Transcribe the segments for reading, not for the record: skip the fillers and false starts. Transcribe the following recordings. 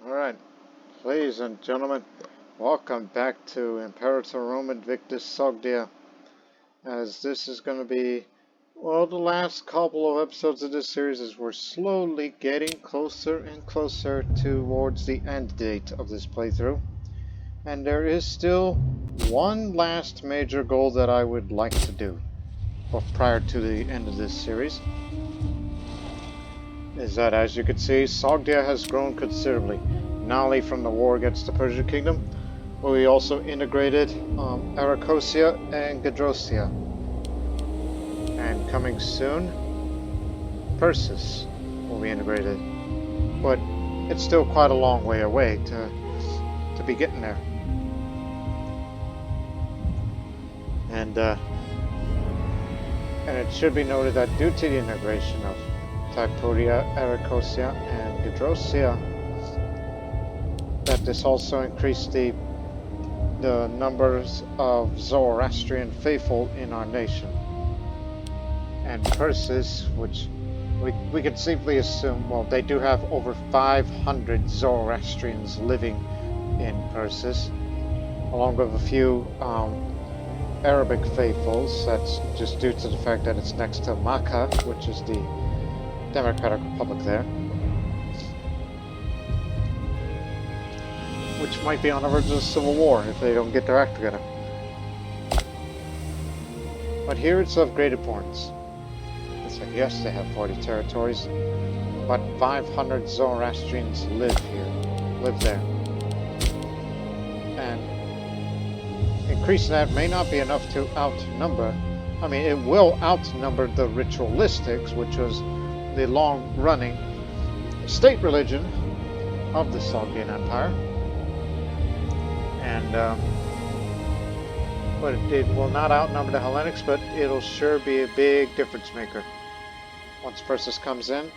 Alright, ladies and gentlemen, welcome back to Imperator Invictus Sogdia. As this is going to be, well, the last couple of episodes of this series as we're slowly getting closer and closer towards the end date of this playthrough. And there is still one last major goal that I would like to do prior to the end of this series. Is that, as you can see, Sogdia has grown considerably, not only from the war against the Persian kingdom, but we also integrated Greco-Bactrian and Gedrosia. And coming soon, Persis will be integrated. But it's still quite a long way away to be getting there. And it should be noted that due to the integration of Typoria, Greco-Bactrian, and Gedrosia, that this also increased the numbers of Zoroastrian faithful in our nation. And Persis, which we can safely assume, well, they do have over 500 Zoroastrians living in Persis, along with a few Arabic faithfuls. That's just due to the fact that it's next to Makkah, which is the Democratic Republic there, which might be on the verge of civil war if they don't get their act together. But here it's of great importance. It's like, yes, they have 40 territories, but 500 Zoroastrians live there. And increasing that may not be enough to outnumber, I mean, it will outnumber the ritualistics, which was the long-running state religion of the Sogdian Empire, and but it will not outnumber the Hellenics, but it'll sure be a big difference maker once Persis comes in,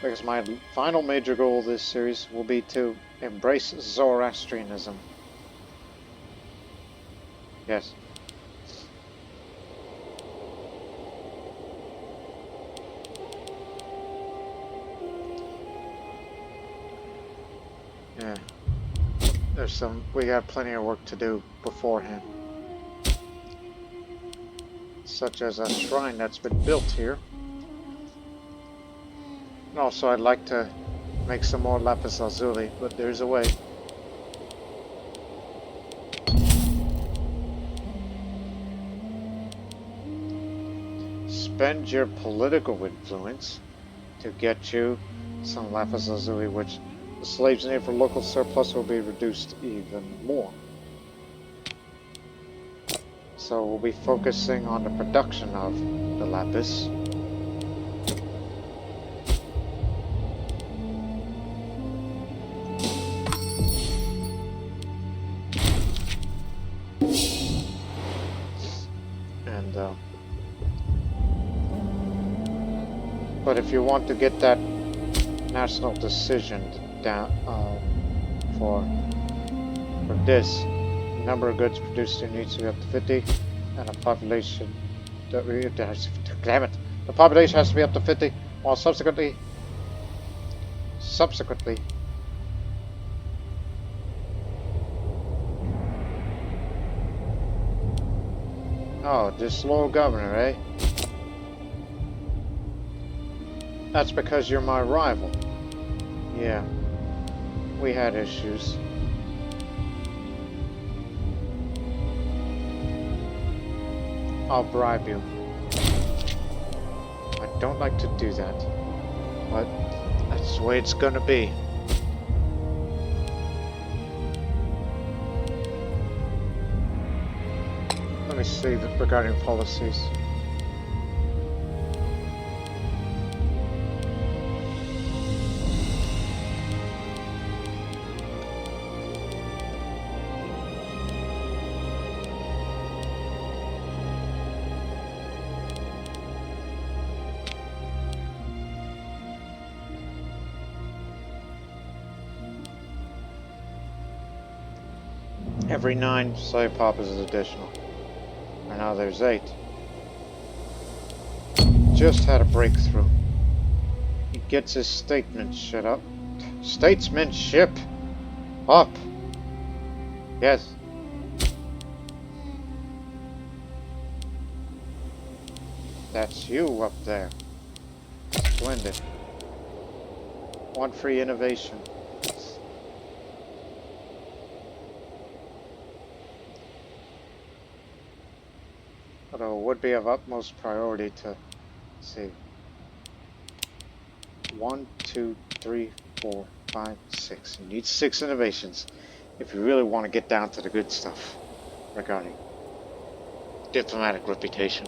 because my final major goal of this series will be to embrace Zoroastrianism. Yes. Yeah, we got plenty of work to do beforehand. Such as a shrine that's been built here. And also I'd like to make some more lapis lazuli, but there's a way. Spend your political influence to get you some lapis lazuli, which the slaves needed for local surplus will be reduced even more. So we'll be focusing on the production of the lapis. And but if you want to get that national decision down for this, the number of goods produced here needs to be up to 50, and a population damn it, the population has to be up to 50, while subsequently oh, this slow governor, eh? That's because you're my rival. Yeah, we had issues. I'll bribe you. I don't like to do that, but that's the way it's gonna be. Let me see regarding policies. Every 9 slave poppers is additional. And now there's 8. Just had a breakthrough. He gets his statesmanship up. Statesmanship Up! Yes. That's you up there. Splendid. One free innovation. Although it would be of utmost priority to, let's see, 1, 2, 3, 4, 5, 6. You need 6 innovations if you really want to get down to the good stuff regarding diplomatic reputation.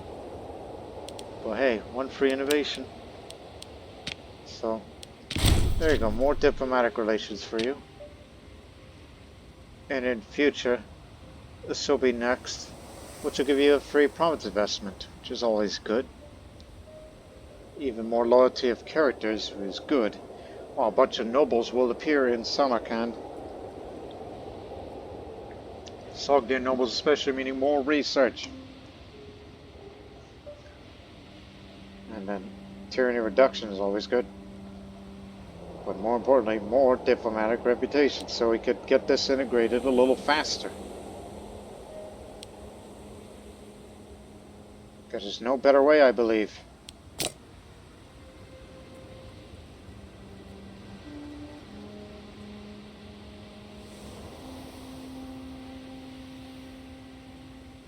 But hey, one free innovation. So, there you go, more diplomatic relations for you. And in future, this will be next, which will give you a free province investment, which is always good. Even more loyalty of characters is good. While a bunch of nobles will appear in Samarkand. Sogdian nobles especially, meaning more research. And then tyranny reduction is always good. But more importantly, more diplomatic reputation, so we could get this integrated a little faster. Because there's no better way, I believe.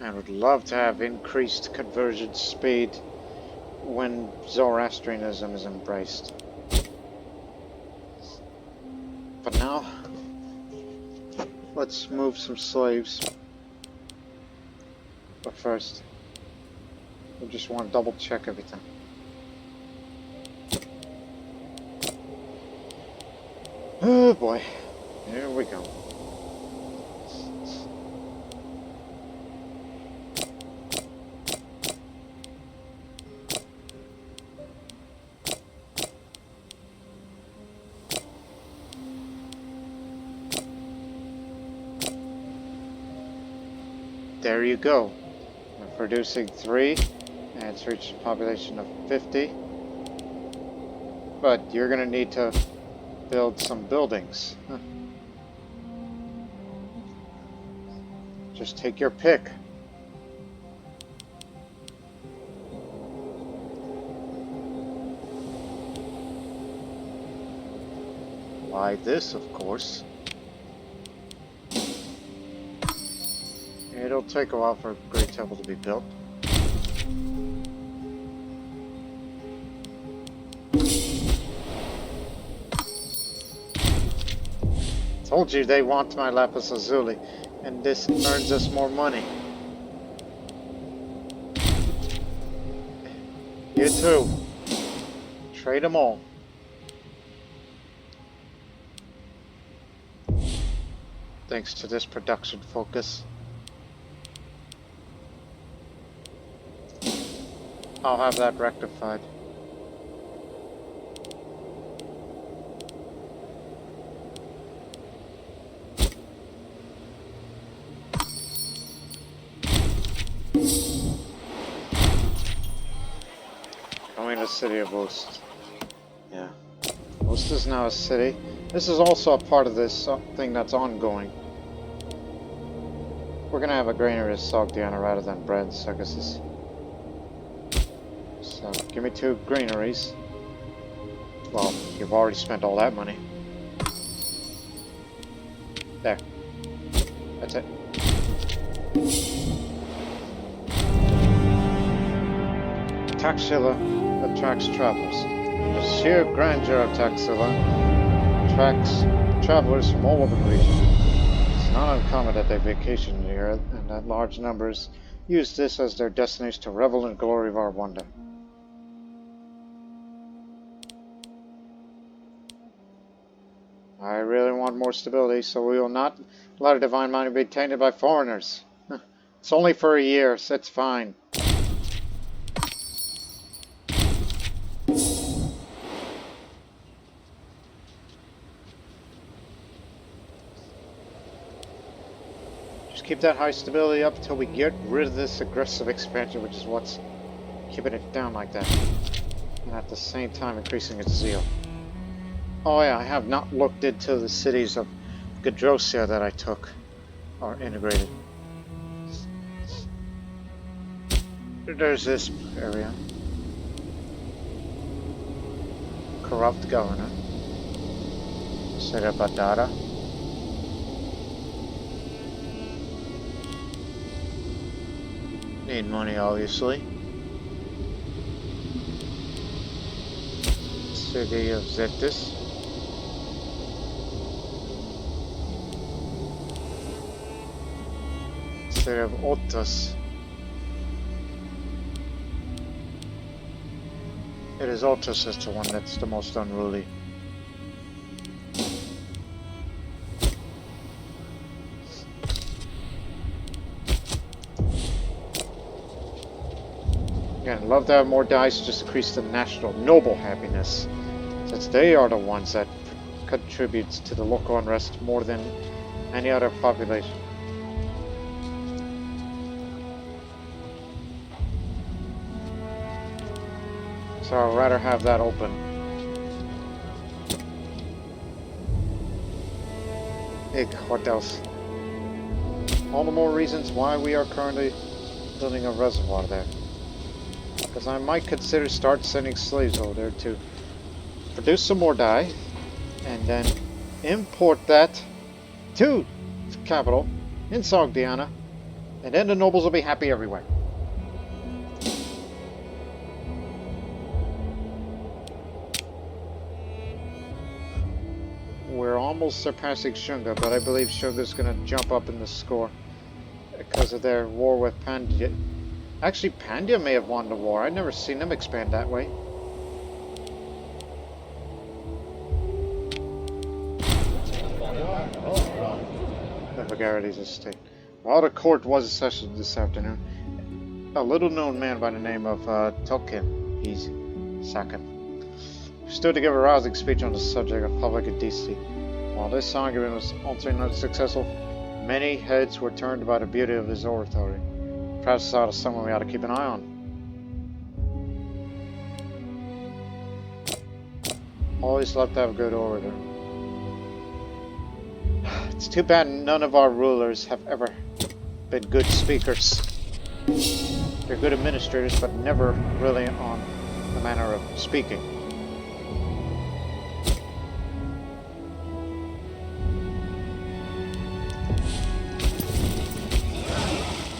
I would love to have increased conversion speed when Zoroastrianism is embraced. But now, let's move some slaves. But first, we just want to double check everything. Oh boy, here we go. There you go. We're producing 3, and it's reached a population of 50. But you're going to need to build some buildings. Just take your pick. Why this, of course. It'll take a while for a great temple to be built. Told you they want my lapis lazuli, and this earns us more money. You too. Trade them all. Thanks to this production focus. I'll have that rectified. Going to the city of Ost. Yeah. Ost is now a city. This is also a part of this thing that's ongoing. We're going to have a granary of Sogdiana rather than bread and circuses. So, give me 2 granaries. Well, you've already spent all that money. There. That's it. Taxila attracts travelers. The sheer grandeur of Taxila attracts travelers from all over the region. It's not uncommon that they vacation here, and that large numbers use this as their destination to revel in the glory of our wonder. I really want more stability, so we will not let a divine money be tainted by foreigners. It's only for a year, so it's fine. Just keep that high stability up until we get rid of this aggressive expansion, which is what's keeping it down like that. And at the same time increasing its zeal. Oh yeah, I have not looked into the cities of Gedrosia that I took are integrated. There's this area. Corrupt governor. Badara. Need money, obviously. City of Invictus. City of Otus. It is Otus is the one that's the most unruly. Again, love to have more dice, just increase the national noble happiness, since they are the ones that contribute to the local unrest more than any other population. So I'd rather have that open. What else? All the more reasons why we are currently building a reservoir there. Because I might consider start sending slaves over there to produce some more dye, and then import that to the capital in Sogdiana, and then the nobles will be happy everywhere. We're almost surpassing Shunga, but I believe Shunga's going to jump up in the score because of their war with Pandya. Actually, Pandya may have won the war. I've never seen them expand that way. The Vagarity's estate. While the court was in session this afternoon, a little-known man by the name of Tolkien, he's Sakan, stood to give a rousing speech on the subject of public indecency. While this argument was ultimately unsuccessful, many heads were turned by the beauty of his oratory. Perhaps it's out of someone we ought to keep an eye on. Always love to have a good orator. It's too bad none of our rulers have ever been good speakers. They're good administrators, but never really on the manner of speaking.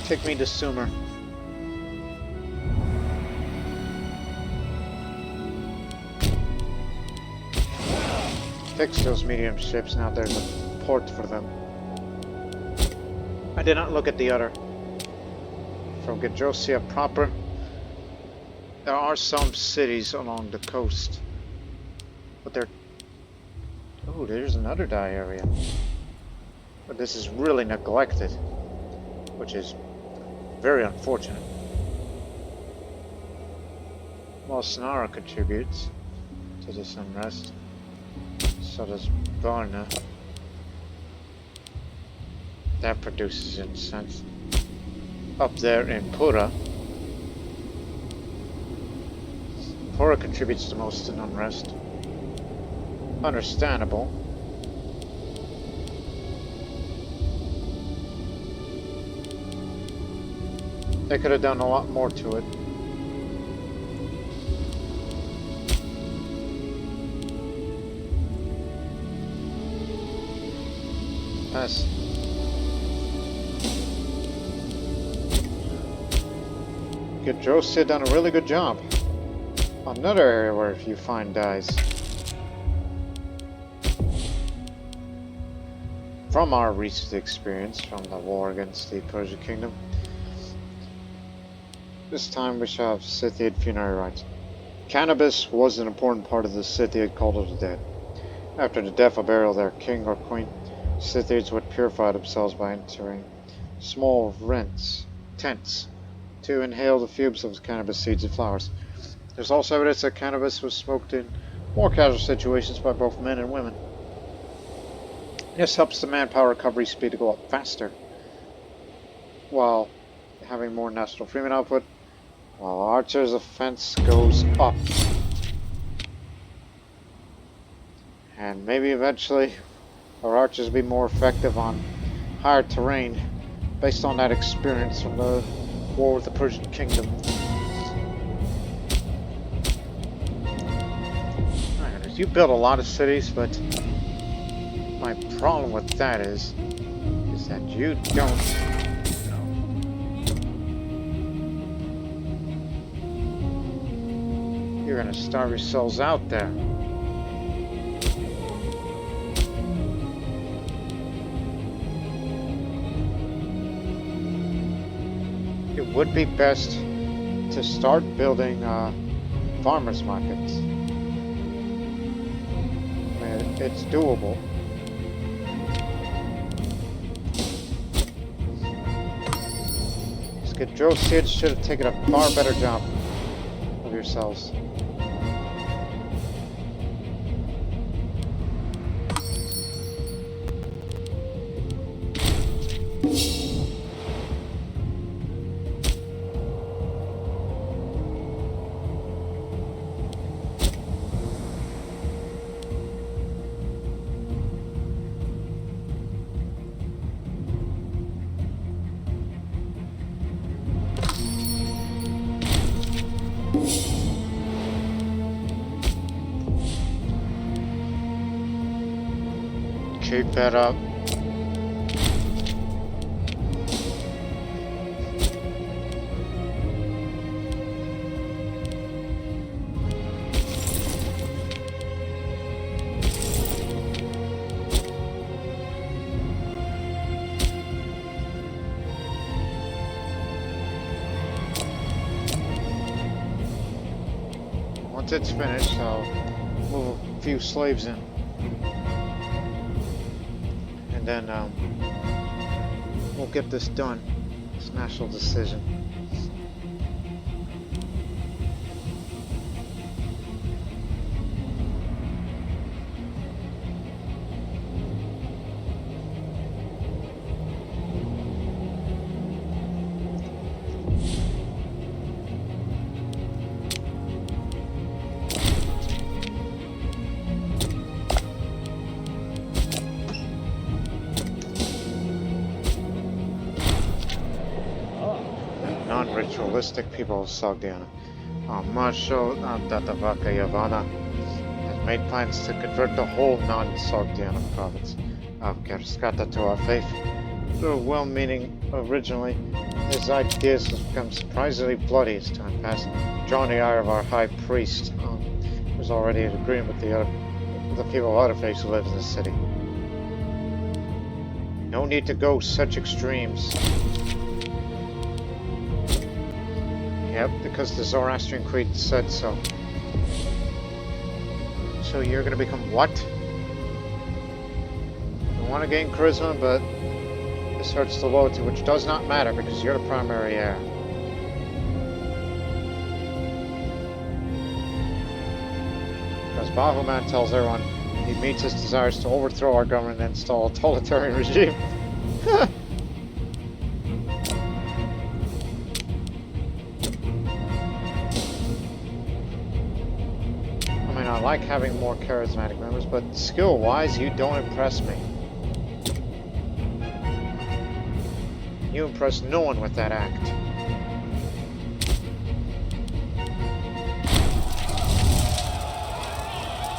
Take me to Sumer. Fix those medium ships, now there's a port for them. I did not look at the other. From Gedrosia proper, there are some cities along the coast. But they're... Oh, there's another dye area. But this is really neglected, which is very unfortunate. While Sonara contributes to this unrest, so does Varna. That produces incense. Up there in Pura, Pura contributes the most in unrest. Understandable. They could have done a lot more to it. Yes. Gedrosia done a really good job. Another area where you find dyes. From our recent experience from the war against the Persian kingdom, this time we shall have Scythian funerary rites. Cannabis was an important part of the Scythian cult of the dead. After the death or burial of their king or queen, Scythians would purify themselves by entering small tents, to inhale the fumes of cannabis seeds and flowers. There's also evidence that cannabis was smoked in more casual situations by both men and women. This helps the manpower recovery speed to go up faster, while having more national freeman output, while Archer's offense goes up. And maybe eventually our archers will be more effective on higher terrain based on that experience from the war with the Persian kingdom. You build a lot of cities, but my problem with that is that you don't. You're gonna starve yourselves out there. It would be best to start building farmers markets. It's doable. Gedrosia should have taken a far better job of yourselves. Keep that up. Once it's finished, I'll move a few slaves in. And then we'll get this done. It's national decision. Non-ritualistic people of Sogdia, Marshal Datavaka Yavana has made plans to convert the whole non-Sogdiana province of Kerskata to our faith. Though well-meaning originally, his ideas have become surprisingly bloody as time passed, drawing the ire of our high priest, who was already in agreement with the people of other faiths who live in the city. No need to go such extremes. Yep, because the Zoroastrian Queen said so. So you're gonna become what? You want to gain charisma, but this hurts the loyalty, which does not matter because you're the primary heir. Because Bahuman tells everyone he meets his desires to overthrow our government and install a totalitarian regime. I like having more charismatic members, but skill-wise, you don't impress me. You impress no one with that act.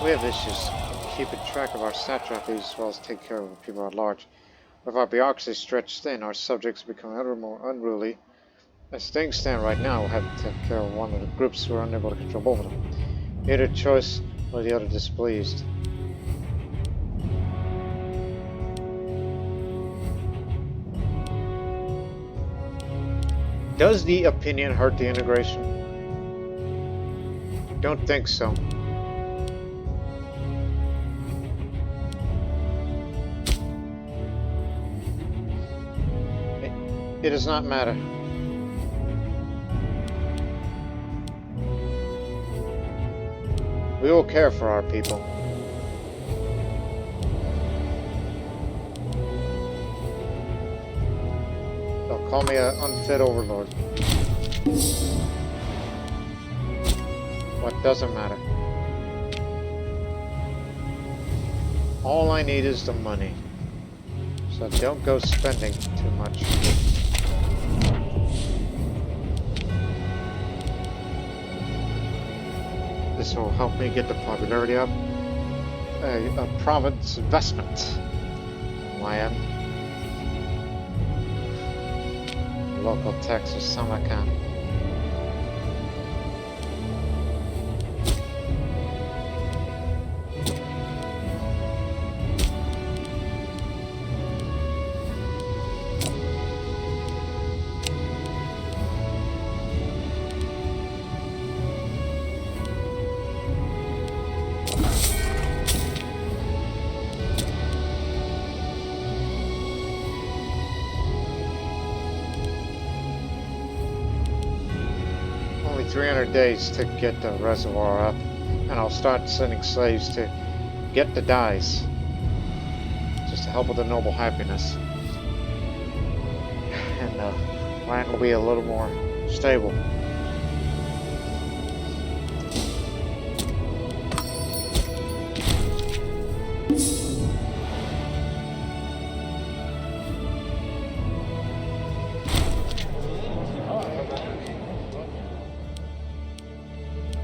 We have issues keeping track of our satrapies as well as take care of the people at large. With our bureaucracy stretched thin, our subjects become ever more unruly. As things stand right now, we'll have to take care of one of the groups who are unable to control both of them. Either choice or the other displeased. Does the opinion hurt the integration? Don't think so. It does not matter. We will care for our people. They'll call me an unfit overlord. What doesn't matter? All I need is the money. So don't go spending too much. This will help me get the popularity up. A province investment. I am. Local tax of Samarkand. Only 300 days to get the reservoir up, and I'll start sending slaves to get the dyes, just to help with the noble happiness. And land will be a little more stable.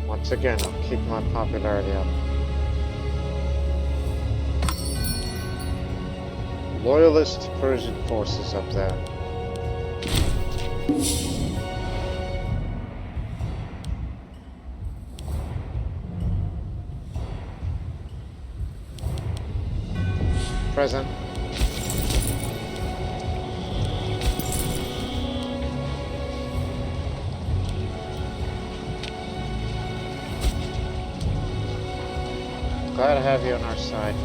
Once again, I'll keep my popularity up. Loyalist Persian forces up there. Present. Glad to have you on our side.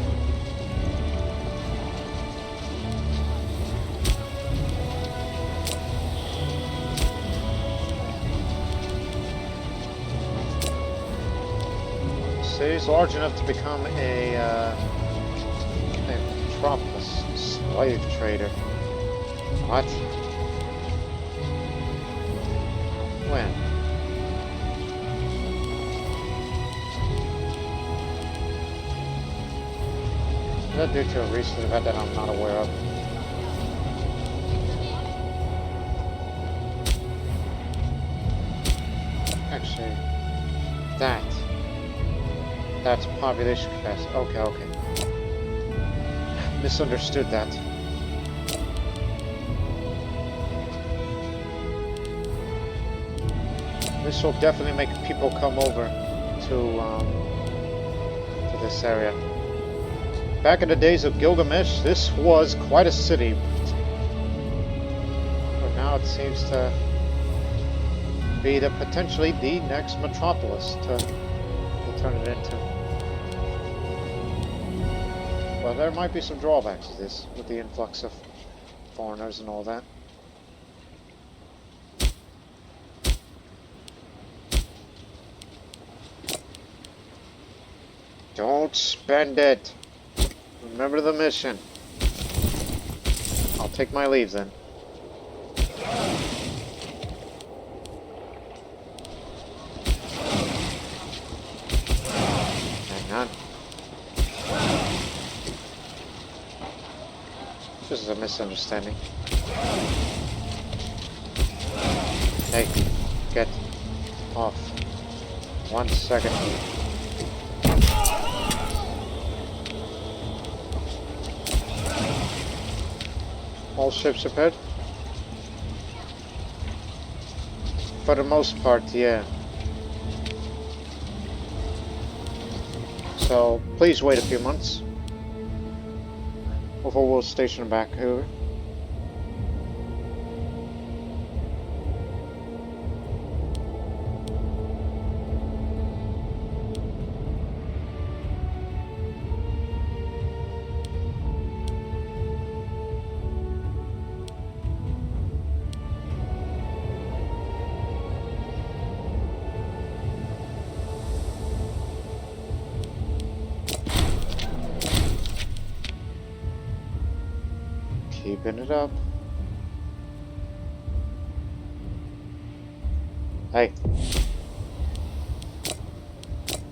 City's large enough to become a metropolis slave trader. What? When? Is that due to a recent event that I'm not aware of? Actually, that's population capacity. Okay. Misunderstood that. This will definitely make people come over to this area. Back in the days of Gilgamesh, this was quite a city. But now it seems to be potentially the next metropolis to turn it into. Well, there might be some drawbacks to this, with the influx of foreigners and all that. Don't spend it! Remember the mission. I'll take my leave then. Hang on. This is a misunderstanding. Hey, get off. 1 second. All ships repaired? For the most part, yeah. So, please wait a few months before we'll station back here. Keeping it up. Hey.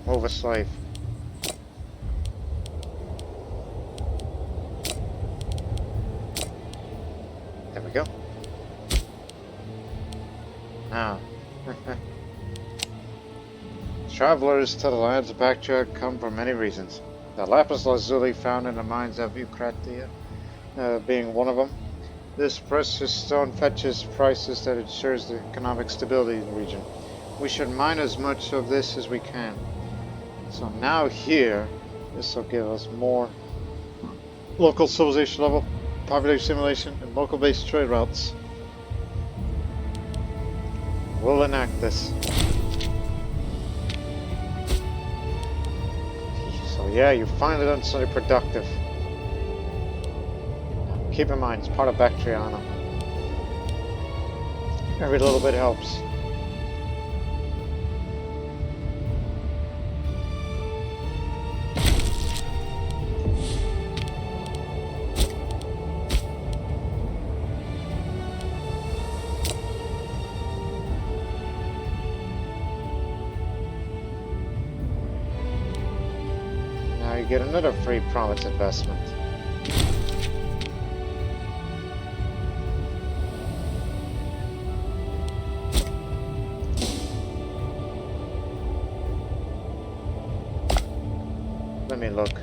Move a slave. we go. Now, travelers to the lands of Bactria come for many reasons. The lapis lazuli found in the mines of Eucratia being one of them. This precious stone fetches prices that ensures the economic stability of the region. We should mine as much of this as we can. So now here, this will give us more local civilization level, population simulation, and local based trade routes. We'll enact this. So yeah, you've finally done something productive. Keep in mind, it's part of Bactriana. Every little bit helps. Now you get another free province investment. Let me look.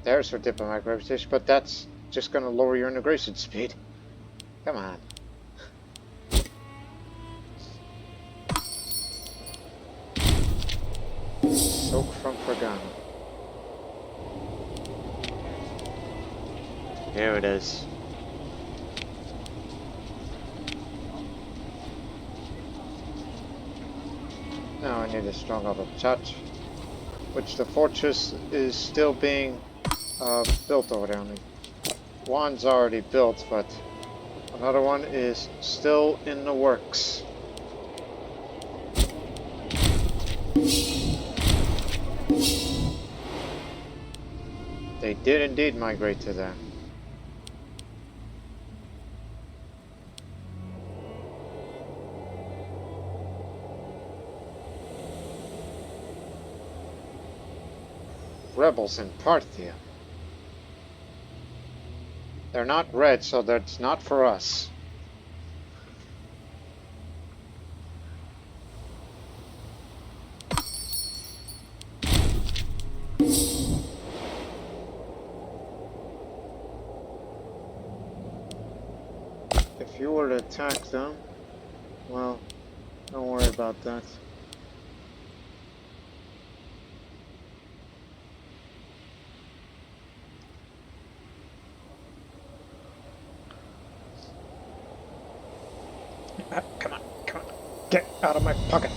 There's her diplomatic reputation, but that's just going to lower your integration speed. Come on. Soak from Fergana. Here it is. Now I need a strong upper touch, which the fortress is still being built over there. One's already built, but another one is still in the works. They did indeed migrate to there. Rebels in Parthia. They're not red, so that's not for us. If you were to attack them, well, don't worry about that. Come on, get out of my pocket.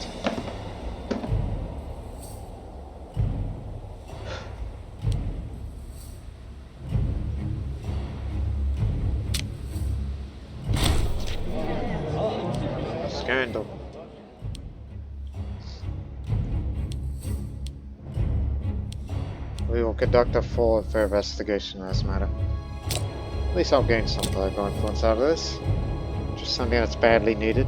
Scandal. We will conduct a full and fair investigation on this matter. At least I'll gain some political influence out of this. Just something that's badly needed.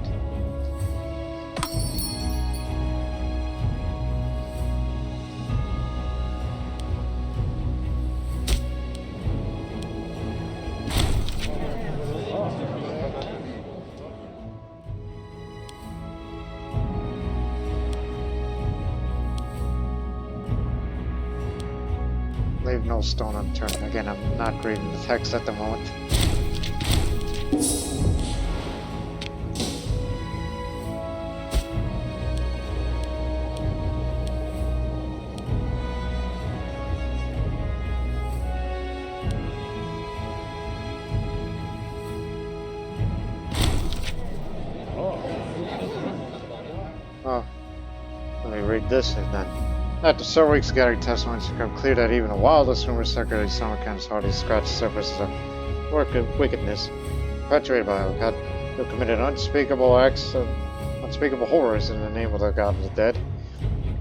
Leave no stone unturned. Again, I'm not reading the text at the moment. Oh, let me read this then. After several weeks of gathering testimonies, it's become clear that even the wildest rumors circulating Samarkand's hardly scratched the surface of work of wickedness perpetrated by Al-Qad, who committed unspeakable acts of unspeakable horrors in the name of the god of the dead.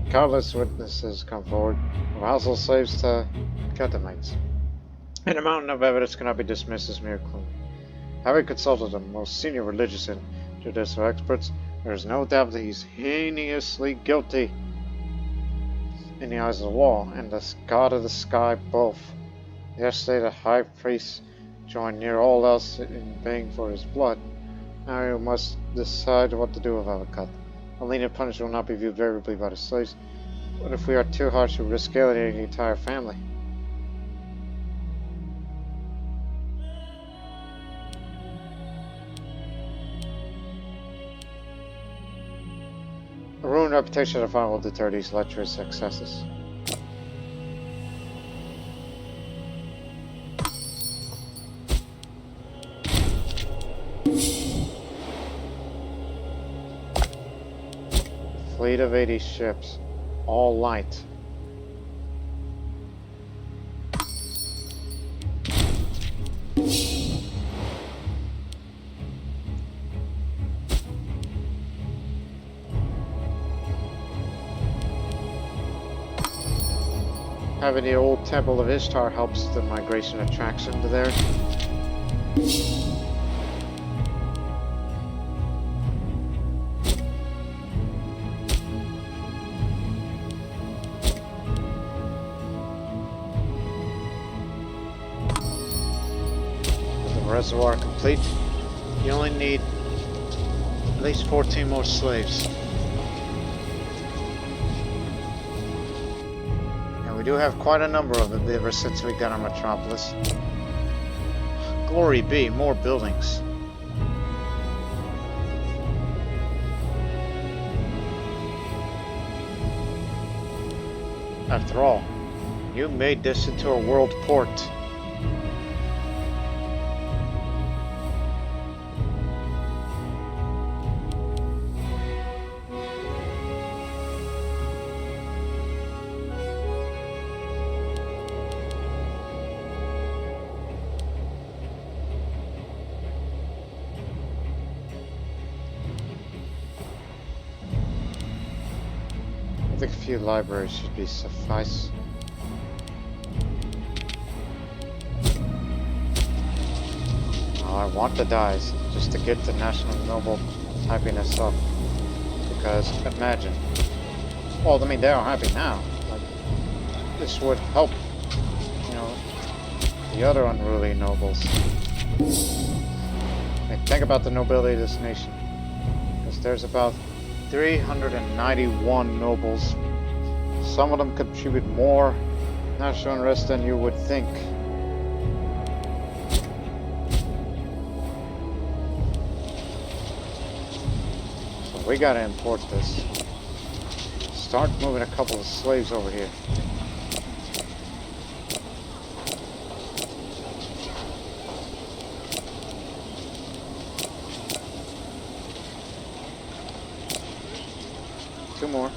Countless witnesses come forward, from household slaves to Catamites. And a mountain of evidence cannot be dismissed as mere claim. Having consulted the most senior religious and judicial experts, there is no doubt that he's heinously guilty in the eyes of the law and the god of the sky both. Yesterday the high priest joined near all else in begging for his blood. Now you must decide what to do about it, cut. A lenient punishment will not be viewed favorably by the slaves. What if we are too harsh, we risk alienating the entire family? A ruined reputation of fun will deter these lecherous excesses. Fleet of 80 ships, all light. Having the old Temple of Ishtar helps the migration attraction to there. Reservoir complete. You only need at least 14 more slaves. And we do have quite a number of them ever since we got our metropolis. Glory be, more buildings. After all, you made this into a world port. I think a few libraries should be suffice. Oh, I want the dies just to get the national noble happiness up. Because imagine, well, I mean, they are happy now. Like, this would help, you know, the other unruly nobles. I mean, think about the nobility of this nation. Because there's about 391 nobles. Some of them contribute more national unrest than you would think. So we gotta import this. Start moving a couple of slaves over here. Two more.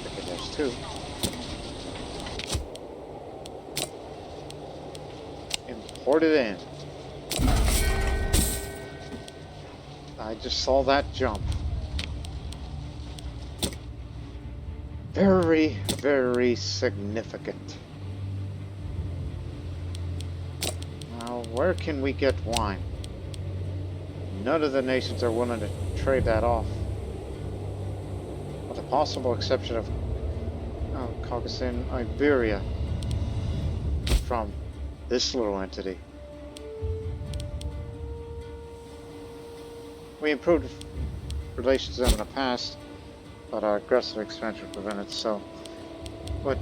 Okay, there's two. Import it in. I just saw that jump. Very, very significant. Where can we get wine? None of the nations are willing to trade that off. With the possible exception of Caucasian Iberia from this little entity. We improved relations with them in the past, but our aggressive expansion prevented so. But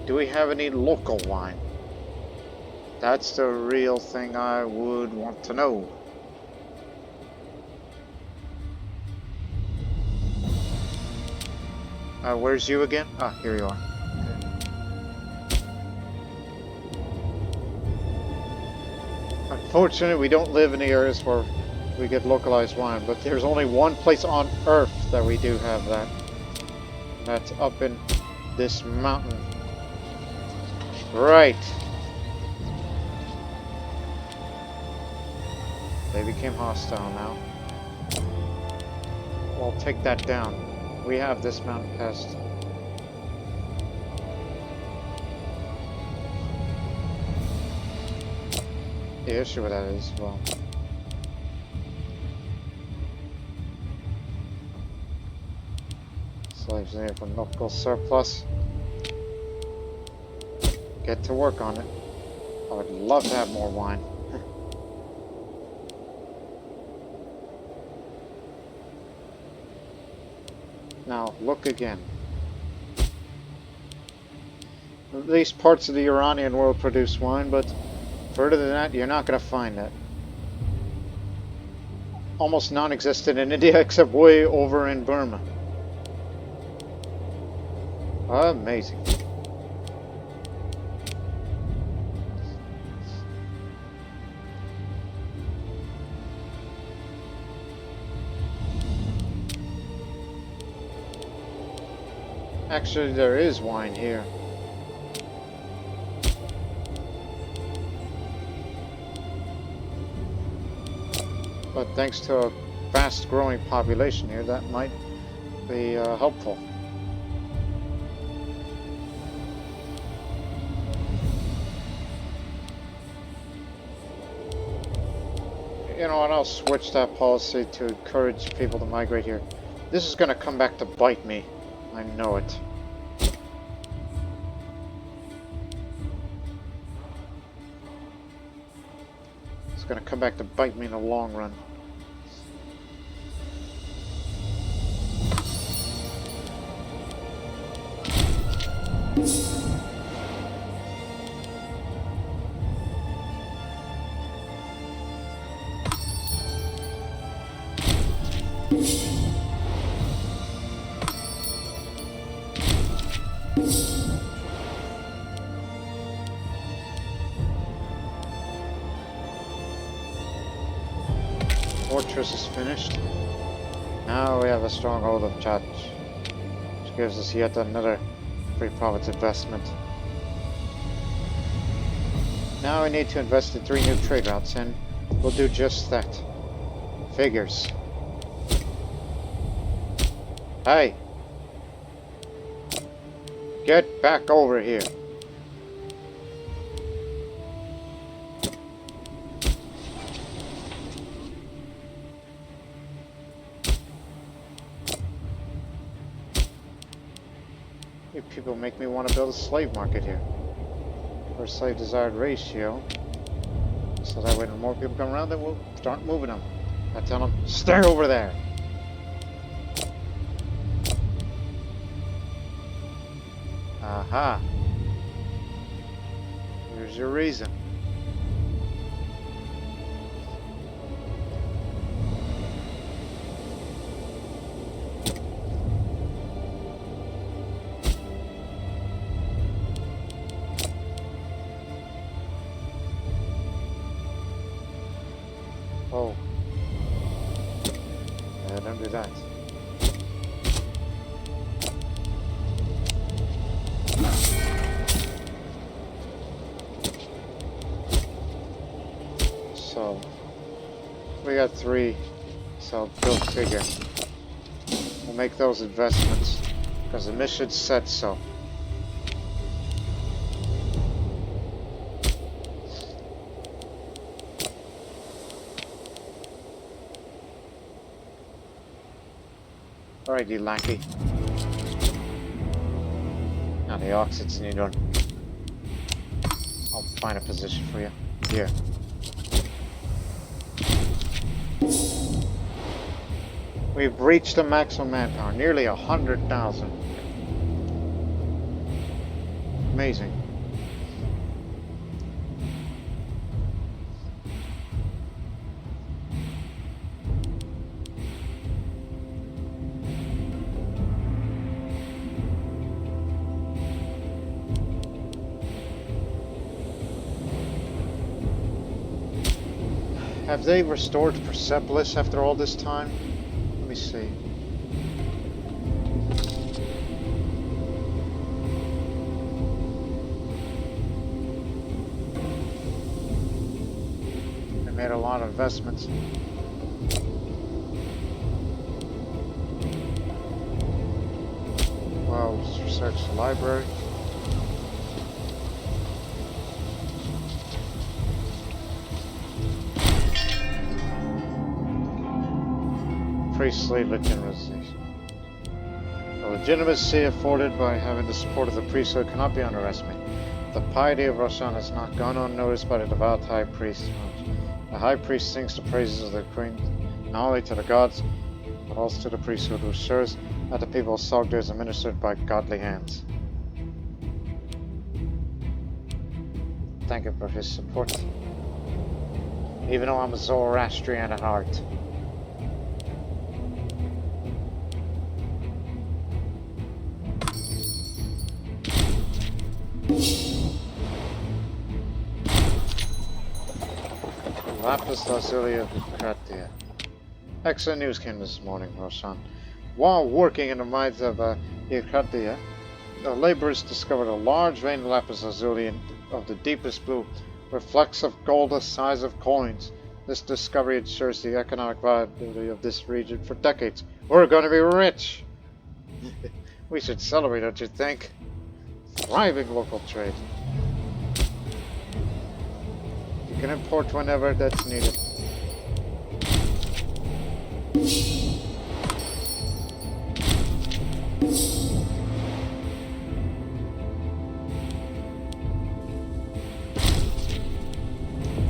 do we have any local wine? That's the real thing I would want to know. Where's you again? Ah, here you are. Okay. Unfortunately, we don't live in the areas where we get localized wine, but there's only one place on Earth that we do have that. And that's up in this mountain. Right. They became hostile now. We'll take that down. We have this mountain pest. The issue with that is, well, Slaves there for local surplus. Get to work on it. I would love to have more wine. Now, look again. At least parts of the Iranian world produce wine, but further than that, you're not going to find that. Almost non-existent in India, except way over in Burma. Amazing. Actually, there is wine here. But thanks to a fast-growing population here, that might be helpful. You know what, I'll switch that policy to encourage people to migrate here. This is going to come back to bite me. I know it. It's going to come back to bite me in the long run. Fortress is finished. Now we have a stronghold of Chach, which gives us yet another free province investment. Now we need to invest in 3 new trade routes, and we'll do just that. Figures. Hey! Get back over here! You people make me want to build a slave market here. Or a slave desired ratio. So that way when more people come around, then we'll start moving them. I tell them, stay over there! Aha! Here's your reason. Oh. Yeah, don't do that. So, we got 3, so go figure. We'll make those investments, because the mission said so. Alright, you lanky. Now the oxids need one. I'll find a position for you. Here. We've reached the maximum manpower, nearly 100,000. Amazing. Have they restored Persepolis after all this time? Let me see. They made a lot of investments. Well, let's research the library. Free slave legitimacy. Village legitimacy afforded by having the support of the priesthood cannot be underestimated. The piety of Roshan has not gone unnoticed by the devout high priest. The high priest sings the praises of the queen, not only to the gods, but also to the priesthood, who assures that the people of Sogdia is administered by godly hands. Thank you for his support. Even though I'm a Zoroastrian at heart. Lapis lazuli of Scythia. Excellent news came this morning, Roshan. While working in the mines of Scythia, the laborers discovered a large vein of lapis lazuli of the deepest blue, with flecks of gold the size of coins. This discovery ensures the economic viability of this region for decades. We're going to be rich! We should celebrate, don't you think? Thriving local trade. You can import whenever that's needed.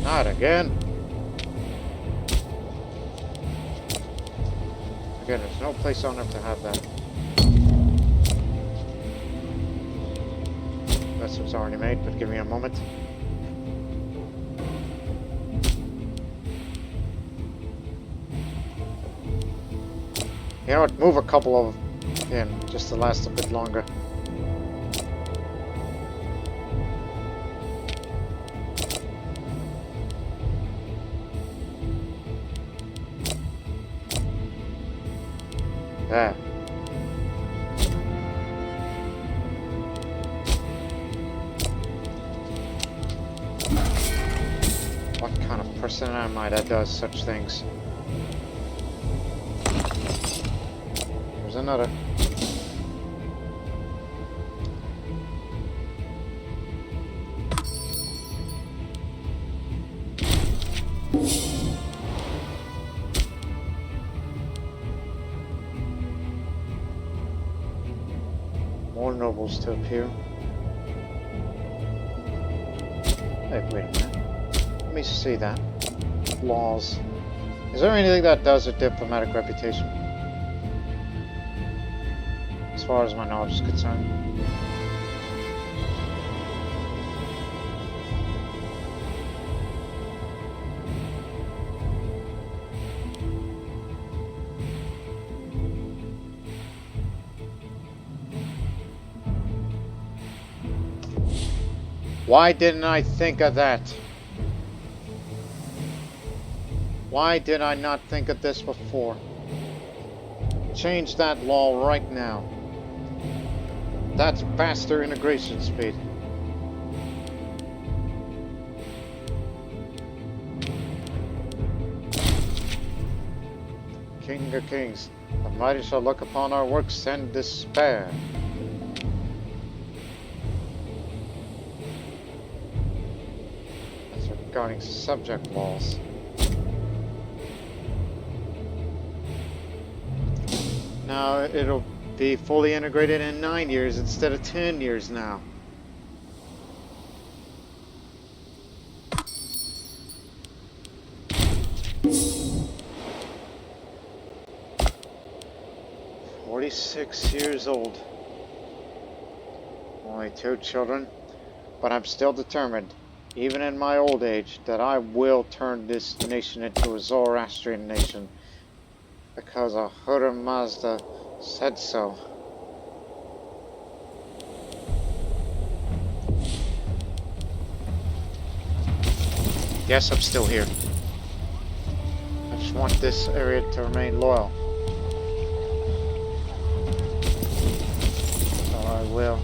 Not again. Again, there's no place on earth to have that. That's what's already made, but give me a moment. You know what? Move a couple of in just to last a bit longer. There. What kind of person am I that does such things? There's another. More nobles to appear. Hey, wait a minute. Let me see that. Laws. Is there anything that does a diplomatic reputation? As far as my knowledge is concerned. Why didn't I think of that? Why did I not think of this before? Change that law right now. That's faster integration speed. King of Kings, the mighty shall look upon our works and despair. That's regarding subject laws. Now it'll be fully integrated in 9 years instead of 10 years now. "46 years old. Only 2 children, but I'm still determined, even in my old age, that I will turn this nation into a Zoroastrian nation. Because Ahura Mazda said so." Yes, I'm still here. I just want this area to remain loyal. So I will.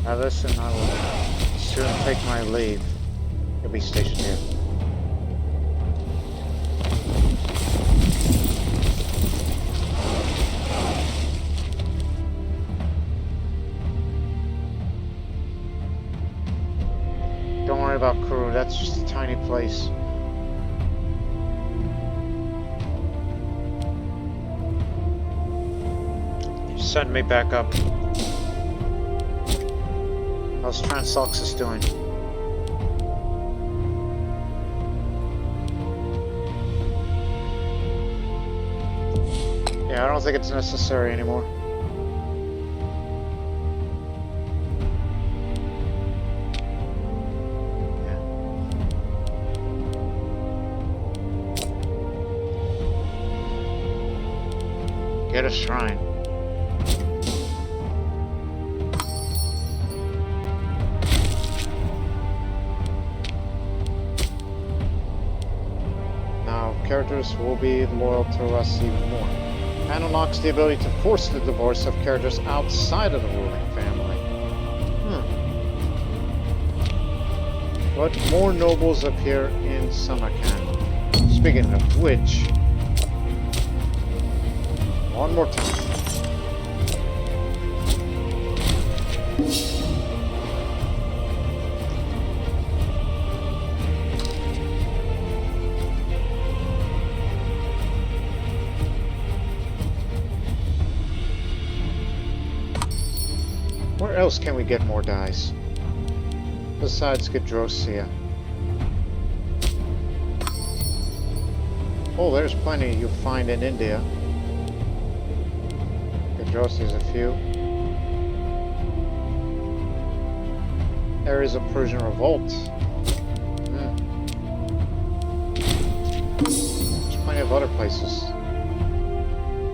Now listen, I will soon take my leave. You'll be stationed here. Don't worry about Kuru, that's just a tiny place. There's send me back up. How's Transoxus doing? Yeah, I don't think it's necessary anymore. Get a shrine. Now, characters will be loyal to us even more. And unlocks the ability to force the divorce of characters outside of the ruling family. But more nobles appear in Samarkand. Speaking of which, one more time. Where else can we get more dice? Besides Gedrosia. Oh, there's plenty you'll find in India. Gedrosia's a few. Areas of Persian revolt. There's plenty of other places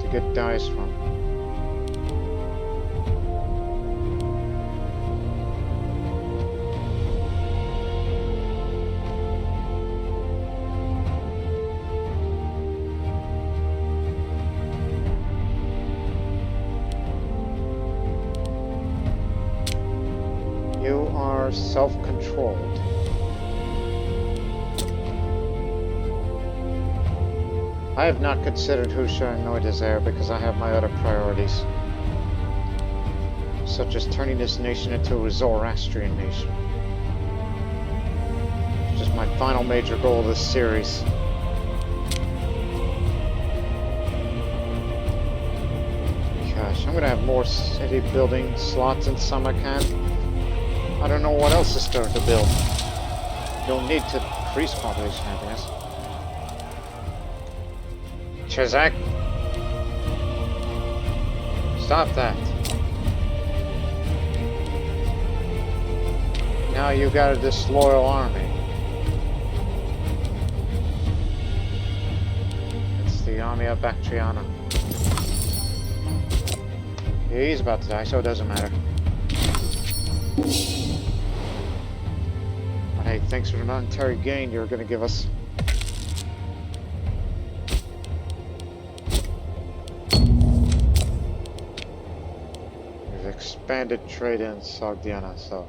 to get dice from. Self-controlled. I have not considered who should anoint as heir because I have my other priorities, such as turning this nation into a Zoroastrian nation, which is my final major goal of this series. Gosh, I'm gonna have more city building slots in Samarkand. I don't know what else is there to build. You'll need to increase population happiness. Chazak! Stop that. Now you got a disloyal army. It's the army of Bactriana. He's about to die, so it doesn't matter. Hey, thanks for the monetary gain you're going to give us. We've expanded trade in Sogdiana, so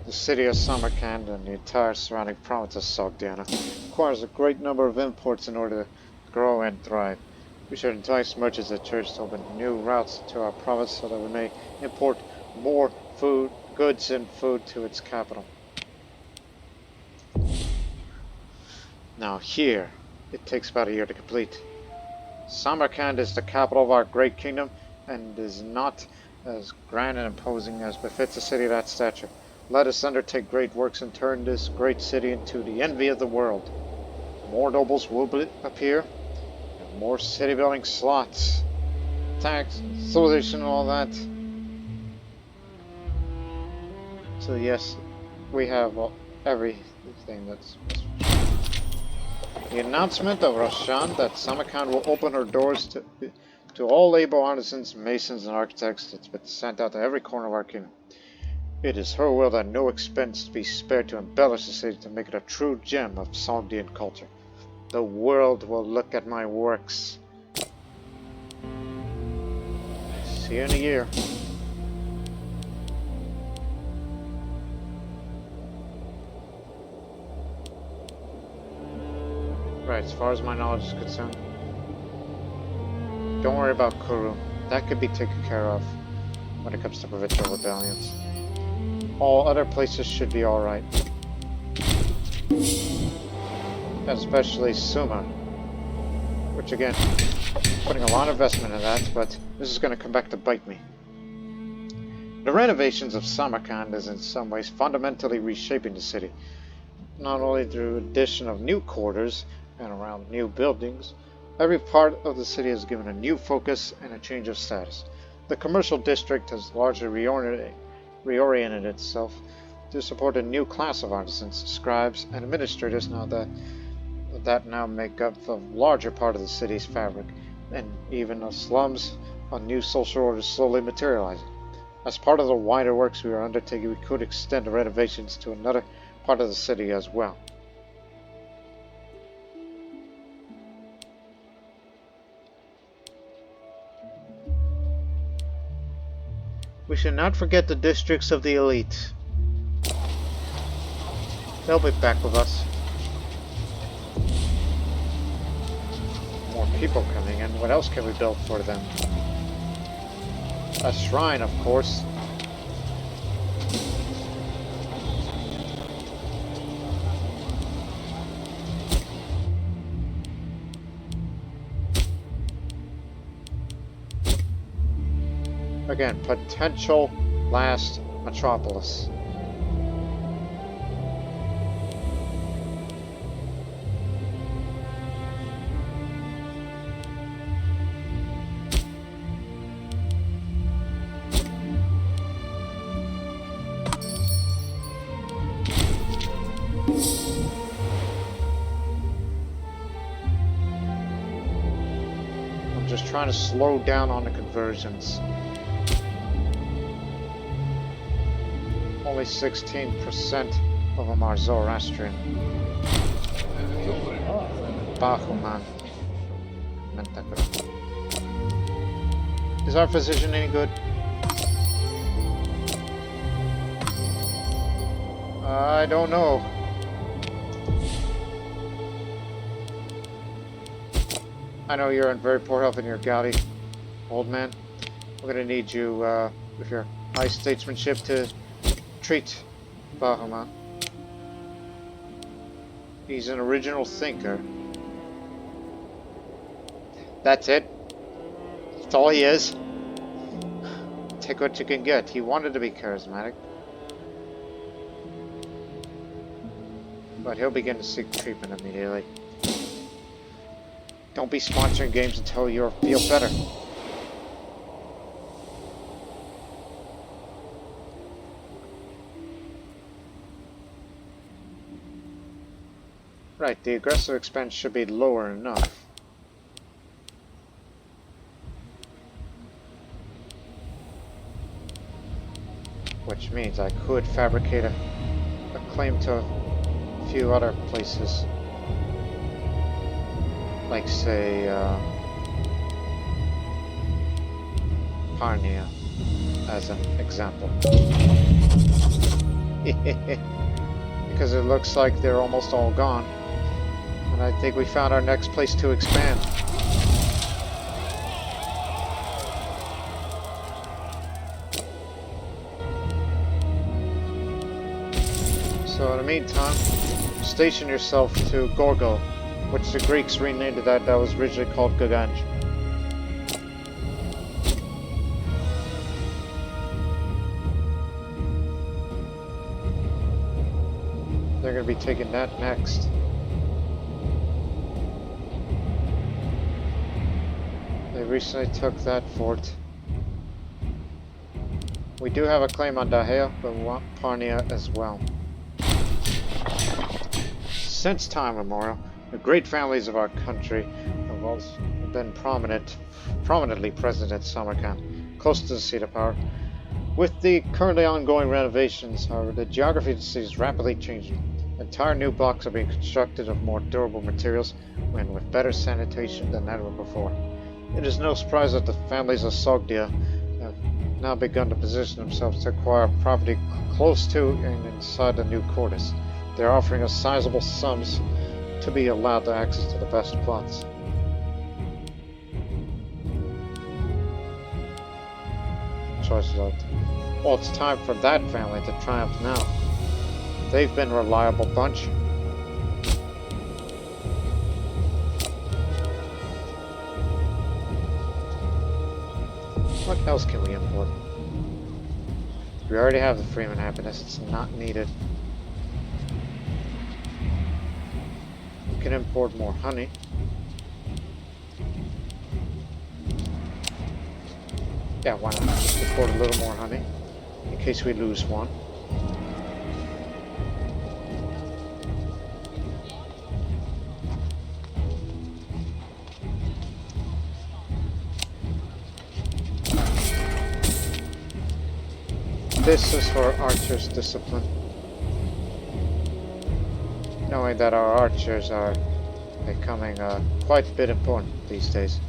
the city of Samarkand and the entire surrounding province of Sogdiana requires a great number of imports in order to grow and thrive. We should entice merchants and church to open new routes to our province so that we may import more food, goods and food to its capital. Now here, it takes about a year to complete. Samarkand is the capital of our great kingdom and is not as grand and imposing as befits a city of that stature. Let us undertake great works and turn this great city into the envy of the world. More nobles will appear, and more city building slots, tax, civilization and all that. So yes, we have everything that's... The announcement of Roshan that Samarkand will open her doors to all able artisans, masons, and architects that's been sent out to every corner of our kingdom. It is her will that no expense be spared to embellish the city to make it a true gem of Sogdian culture. The world will look at my works. See you in a year. Right, as far as my knowledge is concerned, don't worry about Kuru. That could be taken care of when it comes to provincial rebellions. All other places should be alright. Especially Suma, which again, putting a lot of investment in that, but this is going to come back to bite me. The renovations of Samarkand is in some ways fundamentally reshaping the city, not only through addition of new quarters and around new buildings. Every part of the city is given a new focus and a change of status. The commercial district has largely reoriented itself to support a new class of artisans, scribes, and administrators that now make up the larger part of the city's fabric, and even the slums, a new social order is slowly materializing. As part of the wider works we are undertaking, we could extend the renovations to another part of the city as well. We should not forget the districts of the elite. They'll be back with us. More people coming in. What else can we build for them? A shrine, of course. Again, potential last metropolis. I'm just trying to slow down on the conversions. Only 16% of them are Zoroastrian. Bahuman. Is our physician any good? I don't know. I know you're in very poor health in your galley, old man. We're gonna need you with your high statesmanship to treat Bahuman. He's an original thinker. That's it. That's all he is. Take what you can get. He wanted to be charismatic. But he'll begin to seek treatment immediately. Don't be sponsoring games until you feel better. Right, the aggressive expense should be lower enough. Which means I could fabricate a claim to a few other places. Like, say, Parnia, as an example. Because it looks like they're almost all gone. And I think we found our next place to expand. So in the meantime, station yourself to Gorgo, which the Greeks renamed that was originally called Gaganj. They're going to be taking that next. They recently took that fort. We do have a claim on Dahea, but we want Parnia as well. Since time immemorial, the great families of our country have also been prominently present at Samarkand, close to the seat of power. With the currently ongoing renovations, however, the geography of the city is rapidly changing. Entire new blocks are being constructed of more durable materials and with better sanitation than ever before. It is no surprise that the families of Sogdia have now begun to position themselves to acquire property close to and inside the new quarters. They are offering us sizable sums to be allowed to access to the best plots. Choice left. Well, it's time for that family to triumph now. They've been a reliable bunch. else can we import? We already have the Freeman Happiness, it's not needed. We can import more honey. Yeah, why not? Import a little more honey, in case we lose one. This is for archers' discipline. Knowing that our archers are becoming quite a bit important these days.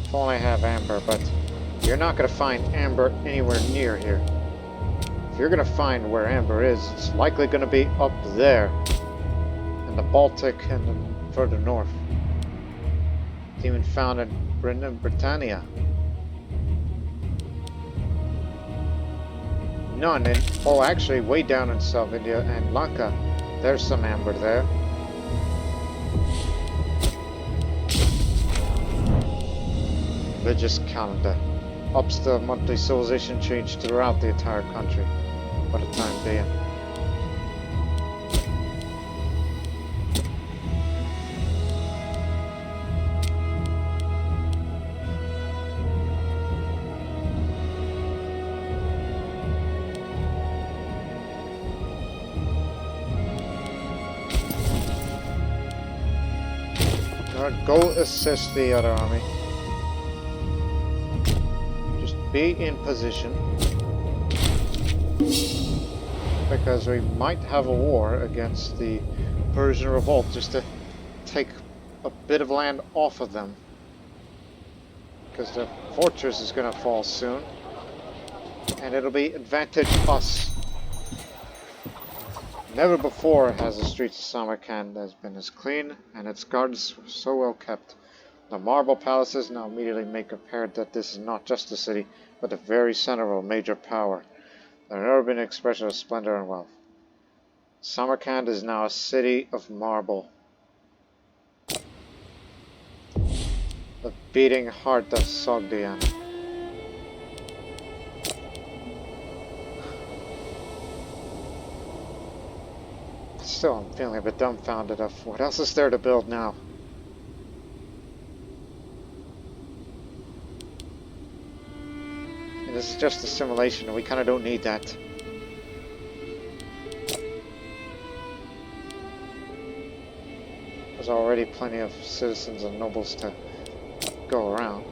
If only I have amber, but you're not going to find amber anywhere near here. If you're going to find where amber is, it's likely going to be up there in the Baltic and further north. It's even found in Britannia. None in, oh, actually way down in South India and Lanka, there's some amber there. Religious calendar ups the monthly civilization change throughout the entire country for the time being. Alright, go assist the other army. Just be in position. Because we might have a war against the Persian revolt, just to take a bit of land off of them. Because the fortress is going to fall soon. And it'll be advantage us. Never before has the streets of Samarkand has been as clean and its gardens so well kept. The marble palaces now immediately make apparent that this is not just a city, but the very center of a major power. There have never been an expression of splendor and wealth. Samarkand is now a city of marble. The beating heart of Sogdia. Still, I'm feeling a bit dumbfounded of what else is there to build now. And this is just a simulation, and we kind of don't need that. There's already plenty of citizens and nobles to go around.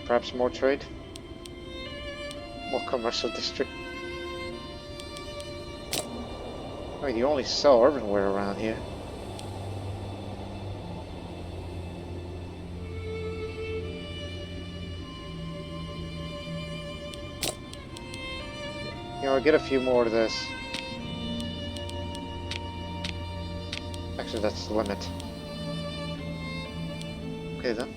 Perhaps more trade? More commercial district? I mean, you only sell urbanware around here. You know, I'll get a few more of this. Actually, that's the limit. Okay then.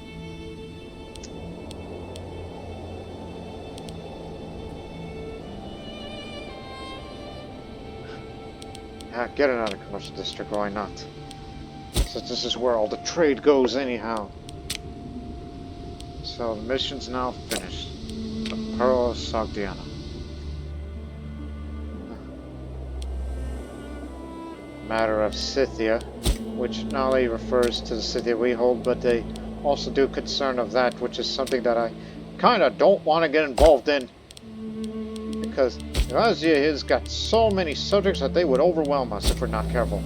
Get another commercial district, why not? So this is where all the trade goes anyhow. So the mission's now finished. The Pearl of Sogdiana. Matter of Scythia, which not only refers to the Scythia we hold, but they also do concern of that, which is something that I kinda don't want to get involved in. Because Gedrosia has got so many subjects that they would overwhelm us if we're not careful.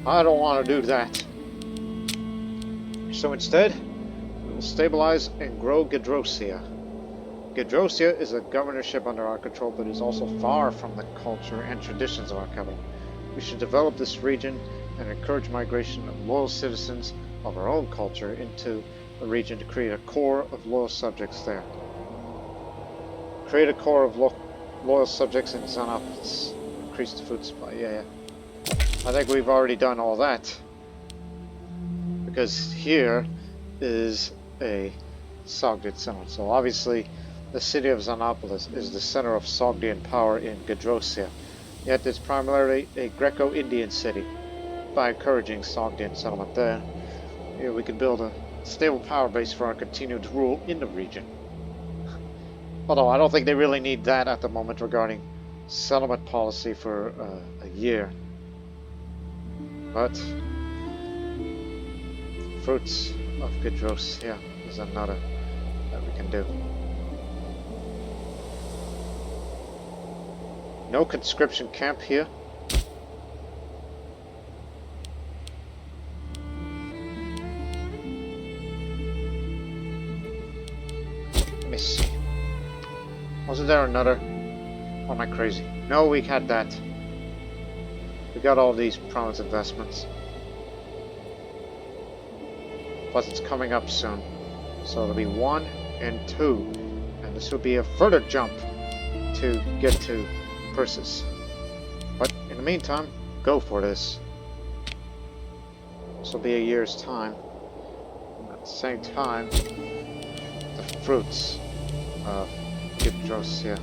I don't want to do that. So instead, we will stabilize and grow Gedrosia. Gedrosia is a governorship under our control, but is also far from the culture and traditions of our capital. We should develop this region and encourage migration of loyal citizens of our own culture into the region to create a core of loyal subjects there. Create a core of loyal subjects in Xanath's. Increase the food supply. Yeah. I think we've already done all that. Because here is a Sogdian settlement. So obviously, the city of Xenopolis is the center of Sogdian power in Gedrosia. Yet it's primarily a Greco-Indian city. By encouraging Sogdian settlement there, we can build a stable power base for our continued rule in the region. Although I don't think they really need that at the moment regarding settlement policy for a year. But fruits of Gedrosia is another that we can do. No conscription camp here. Let me see. Wasn't there another? Or am I crazy? No, we had that. We got all these province investments. Plus it's coming up soon. So it'll be 1 and 2. And this will be a further jump to get to Persis. But in the meantime, go for this. This will be a year's time. And at the same time, the fruits of Gedrosia.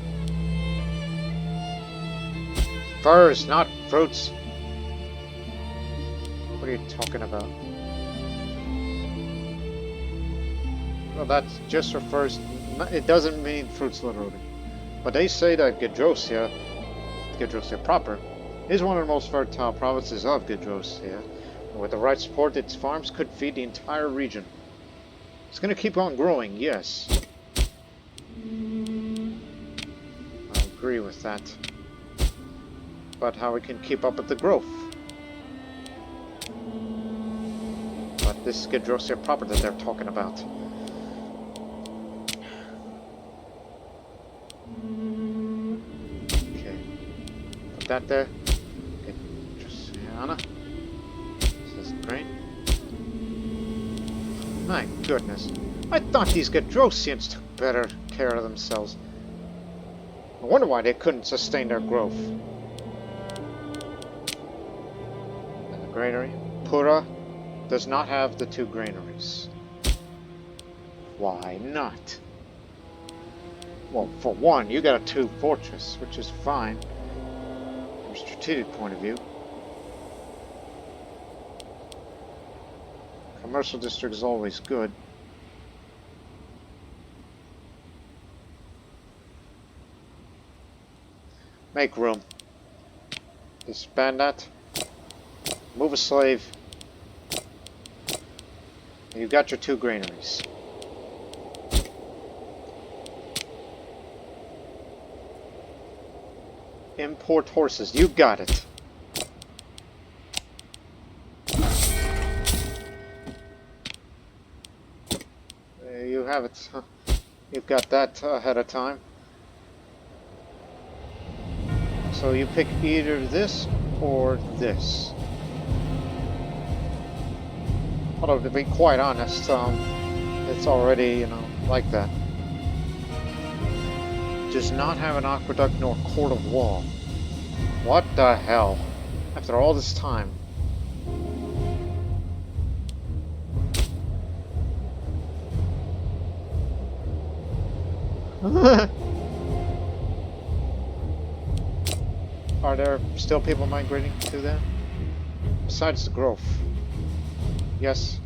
Furs, not fruits. What are you talking about? Well, that just refers... It doesn't mean fruits literally. But they say that Gedrosia proper, is one of the most fertile provinces of Gedrosia. And with the right support, its farms could feed the entire region. It's going to keep on growing, yes. I agree with that. But how we can keep up with the growth? But this is Gedrosia proper that they're talking about. Okay. Put that there. Gedrosiana. This is great. My goodness. I thought these Gedrosians took better care of themselves. I wonder why they couldn't sustain their growth. And the granary. Pura does not have the 2 granaries. Why not? Well, for one, you got a 2 fortress, which is fine from a strategic point of view. Commercial district is always good. Make room. Disband that. Move a slave. And you've got your 2 granaries. Import horses. You got it. There you have it. You've got that ahead of time. So you pick either this or this. Although to be quite honest, it's already, you know, like that. Does not have an aqueduct nor court of wall. What the hell? After all this time. Are there still people migrating to there? Besides the growth. Yes,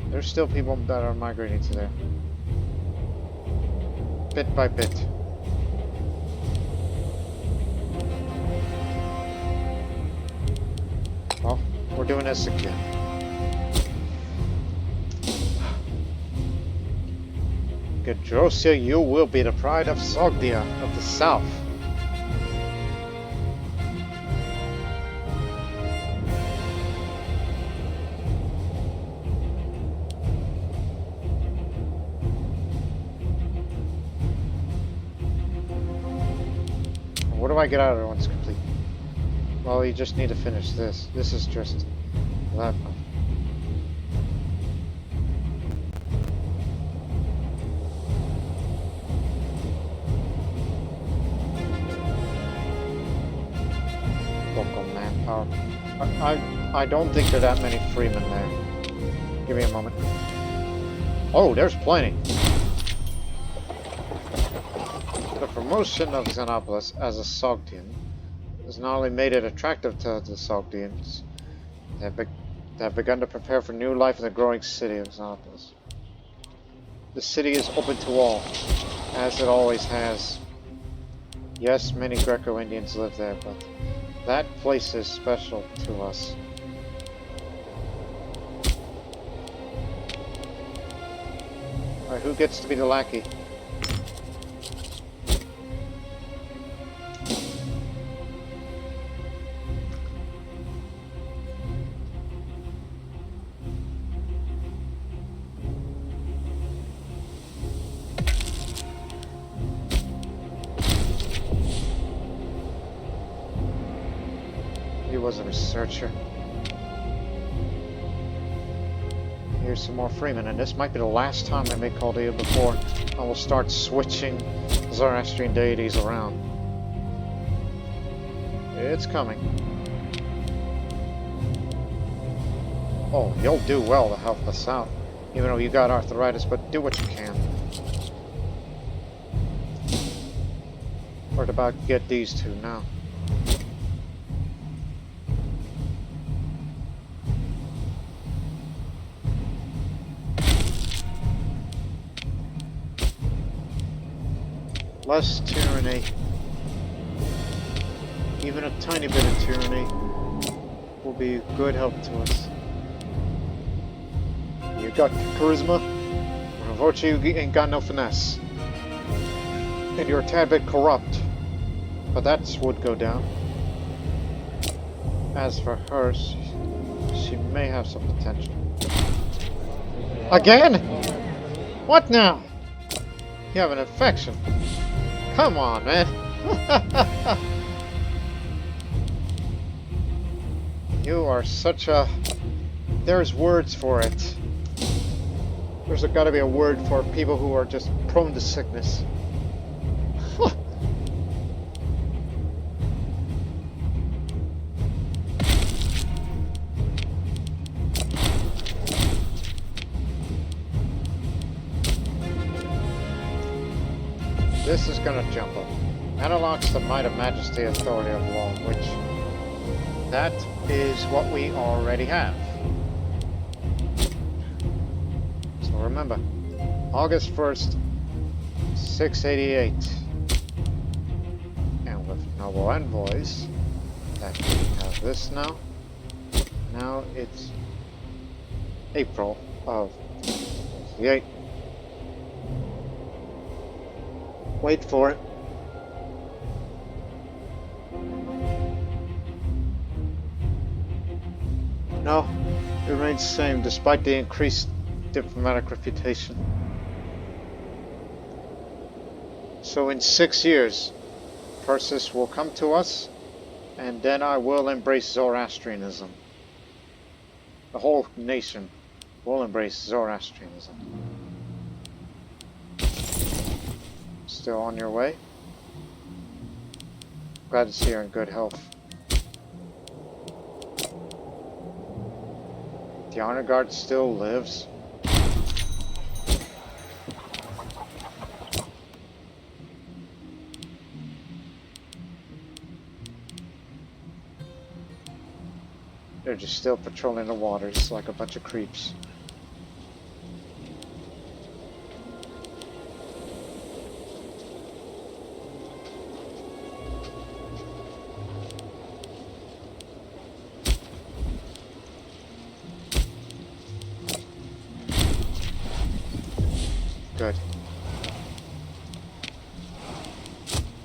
there's still people that are migrating to there. Bit by bit. Well, we're doing this again. Gedrosia, you will be the pride of Sogdia of the south. What do I get out of it once complete? Well, you just need to finish this. This is just that one. Local manpower. I don't think there are that many freemen there. Give me a moment. Oh, there's plenty. The promotion of Xenopolis as a Sogdian has not only made it attractive to the Sogdians, they have begun to prepare for new life in the growing city of Xenopolis. The city is open to all, as it always has. Yes, many Greco-Indians live there, but that place is special to us. Alright, who gets to be the lackey? He was a researcher. Here's some more freemen, and this might be the last time I make Chaldea before I will start switching Zoroastrian deities around. It's coming. Oh, you'll do well to help us out, even though you got arthritis, but do what you can. We're about to get these two now. Less tyranny. Even a tiny bit of tyranny will be a good help to us. You got charisma, but unfortunately you ain't got no finesse. And you're a tad bit corrupt, but that would go down. As for her, she may have some potential. Again? What now? You have an infection. Come on, man. You are such a... There's words for it. There's gotta be a word for people who are just prone to sickness. This is gonna jump up. Analogs the might of majesty, authority of law, which... that is what we already have. So remember, August 1st, 688. And with noble envoys, that we have this now. Now it's April of 68. Wait for it. No, it remains the same despite the increased diplomatic reputation. So in 6 years, Persis will come to us, and then I will embrace Zoroastrianism. The whole nation will embrace Zoroastrianism. Still on your way? Glad to see you're in good health. The honor guard still lives. They're just still patrolling the waters like a bunch of creeps. Good.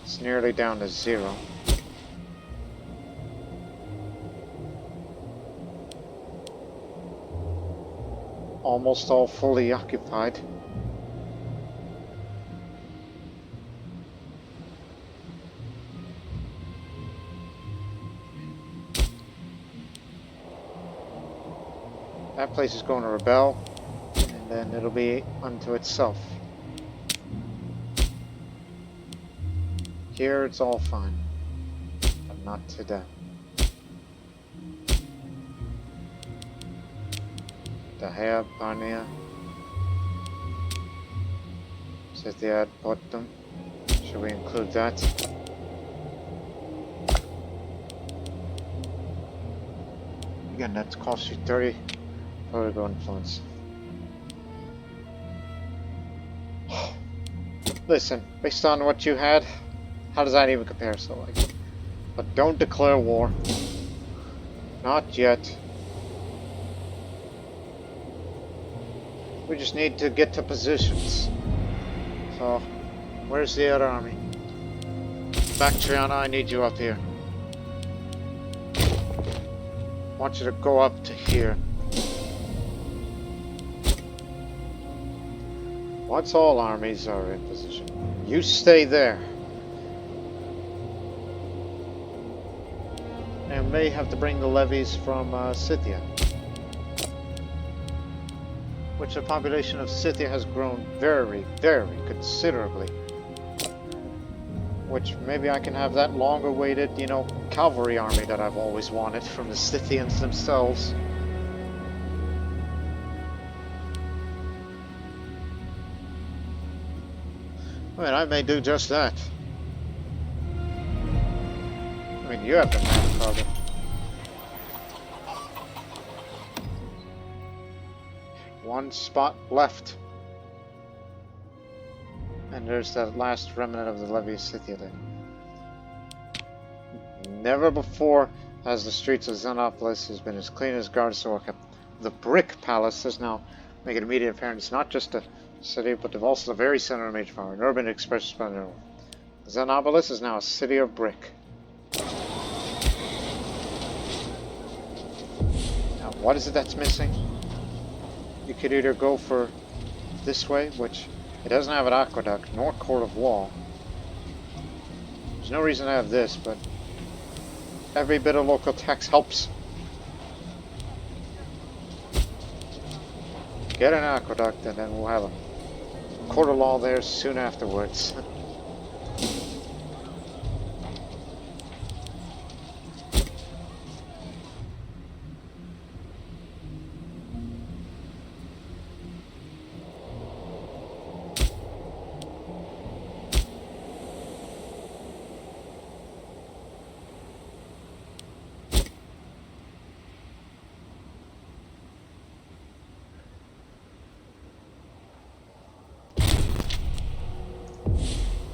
It's nearly down to 0. Almost all fully occupied. That place is going to rebel. And then it'll be unto itself. Here it's all fine, but not today. Dahea, Barnea, Scythia, Bottom, Should we include that? Again, that's cost you 30 political influence. Listen, based on what you had, how does that even compare? So, like, but don't declare war. Not yet. We just need to get to positions. So, where's the other army? Bactriana, I need you up here. I want you to go up to here. Once all armies are in position, you stay there. And may have to bring the levies from Scythia. Which the population of Scythia has grown very, very considerably. Which maybe I can have that long awaited, you know, cavalry army that I've always wanted from the Scythians themselves. I mean, I may do just that. I mean, you have the manpower. One spot left. And there's that last remnant of the levy of Scythia there. Never before has the streets of Xenopolis has been as clean as Gedrosia. The brick palace is now making immediate apparent. It's not just a city, but also the very center of major power, an urban expression splendor. Xenopolis is now a city of brick. Now, what is it that's missing? You could either go for this way, which it doesn't have an aqueduct, nor court of wall. There's no reason to have this, but every bit of local tax helps. Get an aqueduct, and then we'll have a court of law there soon afterwards.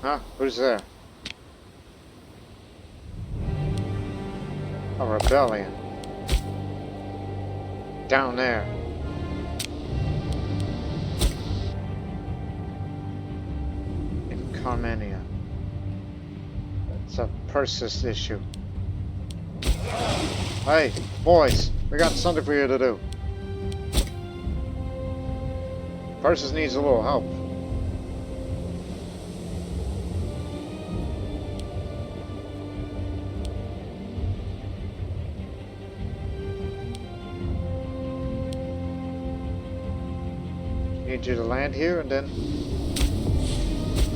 Huh? Who's there? A rebellion. Down there. In Carmenia. It's a Persis issue. Hey, boys, we got something for you to do. Persis needs a little help. Need you to land here, and then...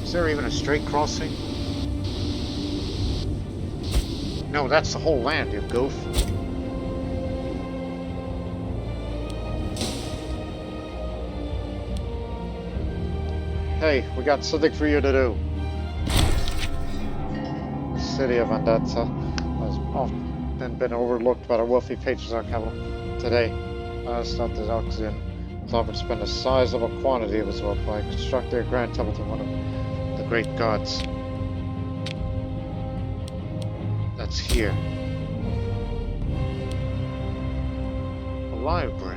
Is there even a straight crossing? No, that's the whole land, you goof. Hey, we got something for you to do. The city of Vendetta has often been overlooked by the wealthy patriarch capital. Today, it's not the Oxen. It's offered to spend a sizable quantity of its wealth by constructing a grand temple to one of the great gods. That's here. A library.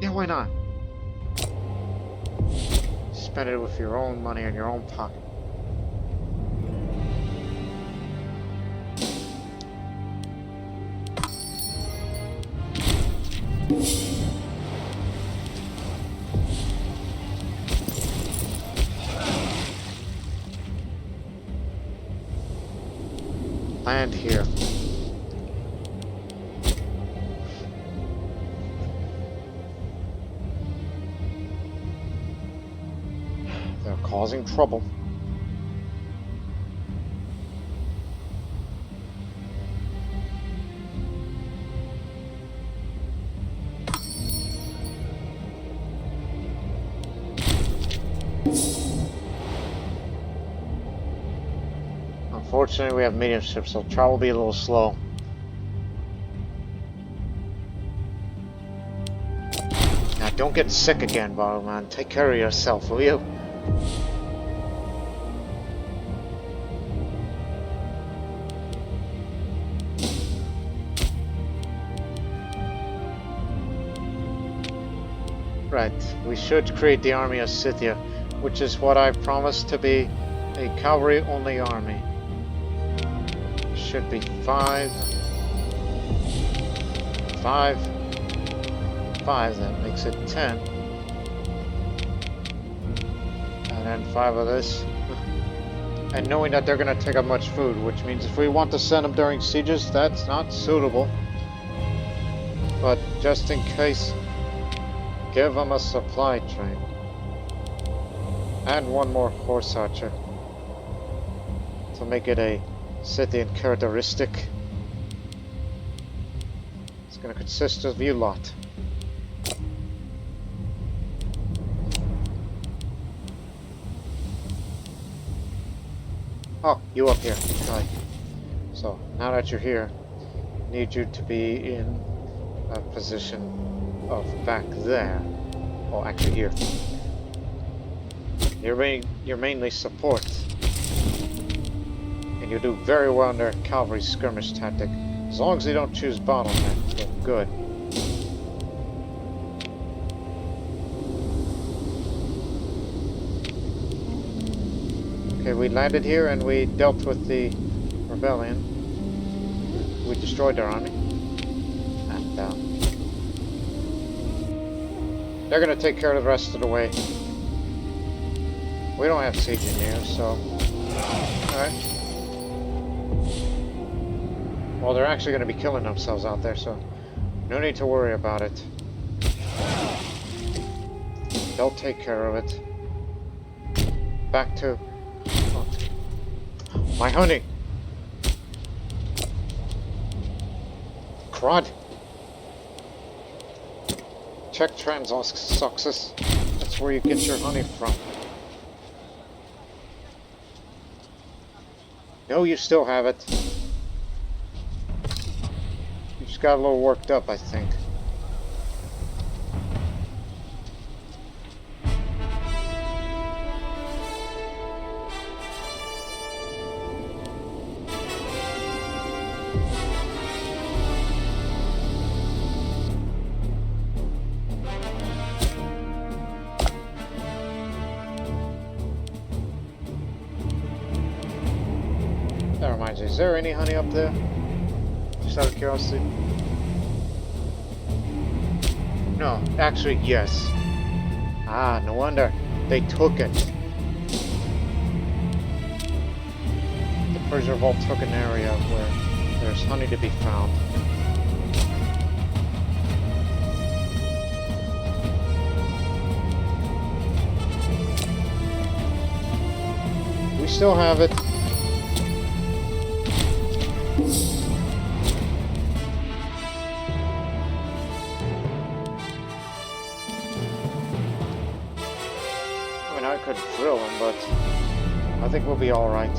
Yeah, why not? Spend it with your own money in your own pocket. Land here. They're causing trouble. Fortunately, we have medium ships, so travel will be a little slow. Now, don't get sick again, Bottle Man. Take care of yourself, will you? Right, we should create the army of Scythia, which is what I promised to be a cavalry-only army. Should be 5, 5, 5, that makes it 10. And then 5 of this. And knowing that they're going to take up much food, which means if we want to send them during sieges, that's not suitable. But just in case, give them a supply train. And one more horse archer. To make it a Scythian characteristic. It's going to consist of you lot. Oh, you up here. Right. So, now that you're here, I need you to be in a position of back there. Oh, actually here. You're mainly support. And you do very well in their cavalry skirmish tactic. As long as they don't choose bottleneck, then good. Okay, we landed here and we dealt with the rebellion. We destroyed their army. And they're going to take care of the rest of the way. We don't have siege engineers, so... Alright. Well, they're actually going to be killing themselves out there, so... No need to worry about it. They'll take care of it. Back to... Oh. My honey! Crud! Check Transoxus. That's where you get your honey from. No, you still have it. You just got a little worked up, I think. That reminds me, is there any honey up there? Just out of curiosity. No, actually, yes. Ah, no wonder. They took it. The Persian Revolt took an area where there's honey to be found. We still have it. I could drill him, but I think we'll be alright.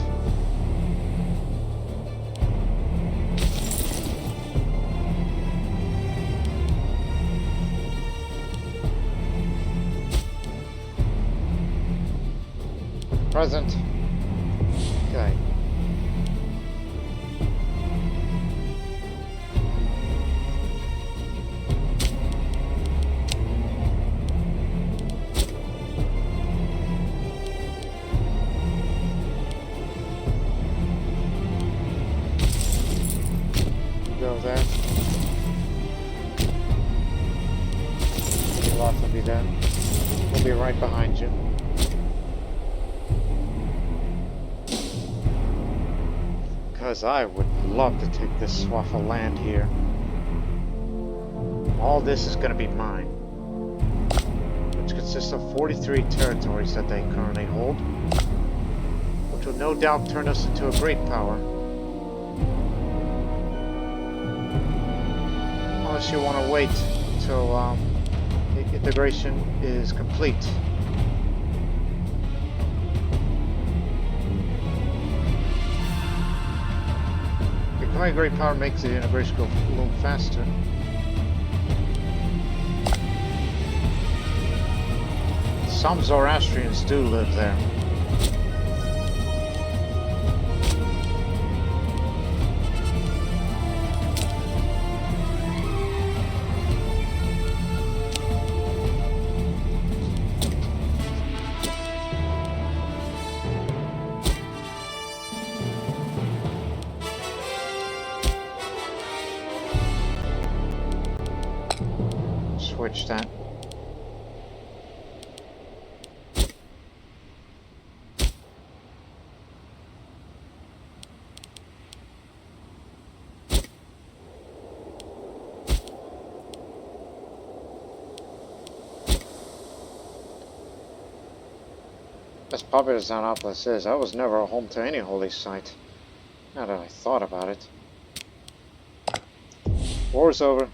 Present. Okay. Go there. Your lot will be there. We'll be right behind you. Because I would love to take this swath of land here. All this is going to be mine. Which consists of 43 territories that they currently hold. Which will no doubt turn us into a great power. Unless you want to wait till the integration is complete. My great power makes the integration go a little faster. Some Zoroastrians do live there. Switch that. As popular as Xenopolis is, I was never a home to any holy site. Now that I thought about it. War's over.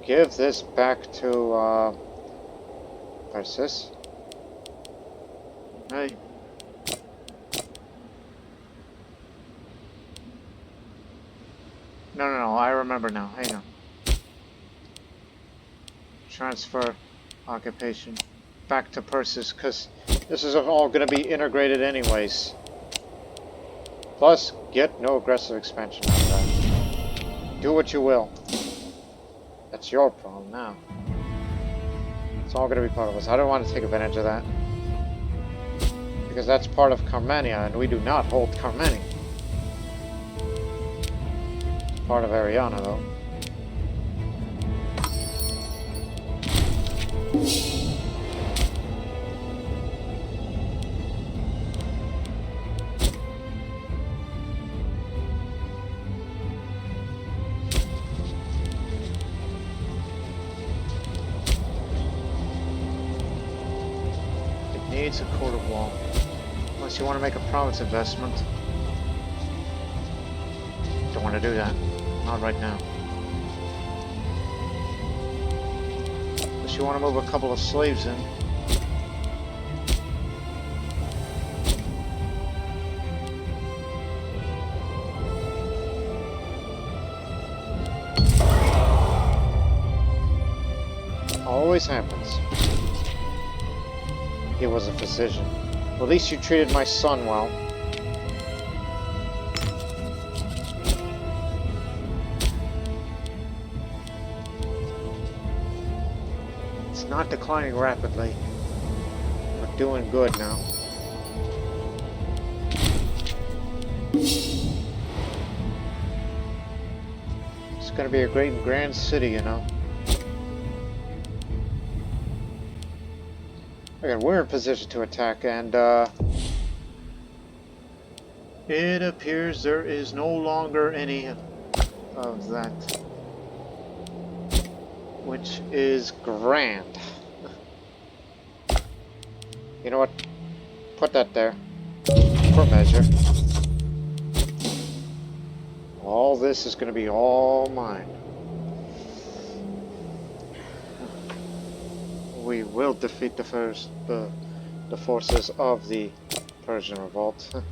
Give this back to, Persis. Hey. No, I remember now. Hang on. Transfer occupation back to Persis, because this is all going to be integrated anyways. Plus, get no aggressive expansion out of that. Do what you will. That's your problem now. It's all going to be part of us. I don't want to take advantage of that. Because that's part of Carmania, and we do not hold Carmania. It's part of Ariana, though. Needs a quarter wall. Unless you want to make a province investment. Don't want to do that. Not right now. Unless you want to move a couple of slaves in. Always happens. He was a physician. Well, at least you treated my son well. It's not declining rapidly. We're doing good now. It's gonna be a great and grand city, you know. Okay, we're in position to attack, and it appears there is no longer any of that, which is grand. You know what? Put that there for measure. All this is going to be all mine. We will defeat the forces of the Persian revolt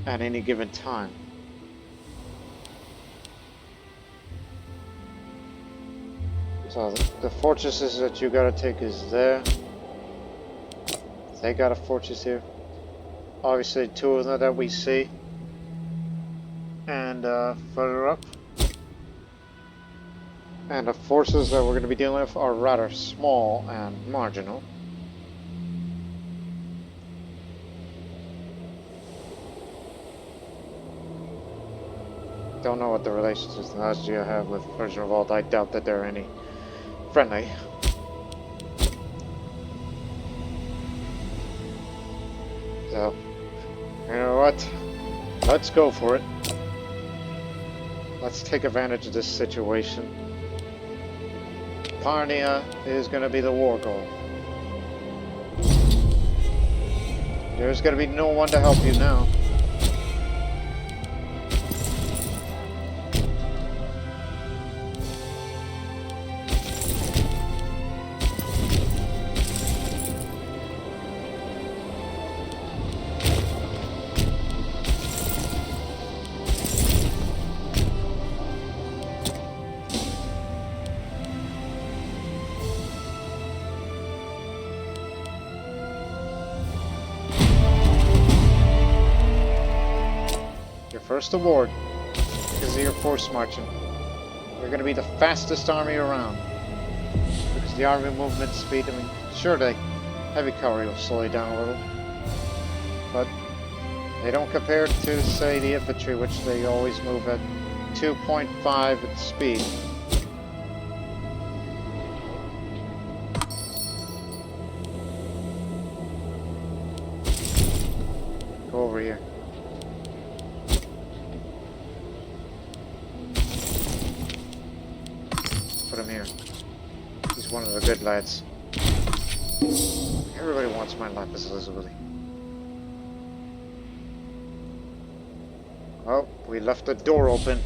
at any given time. So the fortresses that you gotta take is there. They got a fortress here. Obviously, two of them that we see, and further up. And the forces that we're going to be dealing with are rather small and marginal. Don't know what the relations with Sogdia have with Persian Revolt. I doubt that they're any friendly. So, you know what? Let's go for it. Let's take advantage of this situation. Parnia is going to be the war goal. There's going to be no one to help you now. First award is your force marching. You're going to be the fastest army around. Because the army movement speed, I mean, sure, the heavy cavalry will slow you down a little. But they don't compare to, say, the infantry, which they always move at 2.5 at speed. Go over here. Put him here. He's one of the good lads. Everybody wants my lapis lazuli. Oh, we left the door open.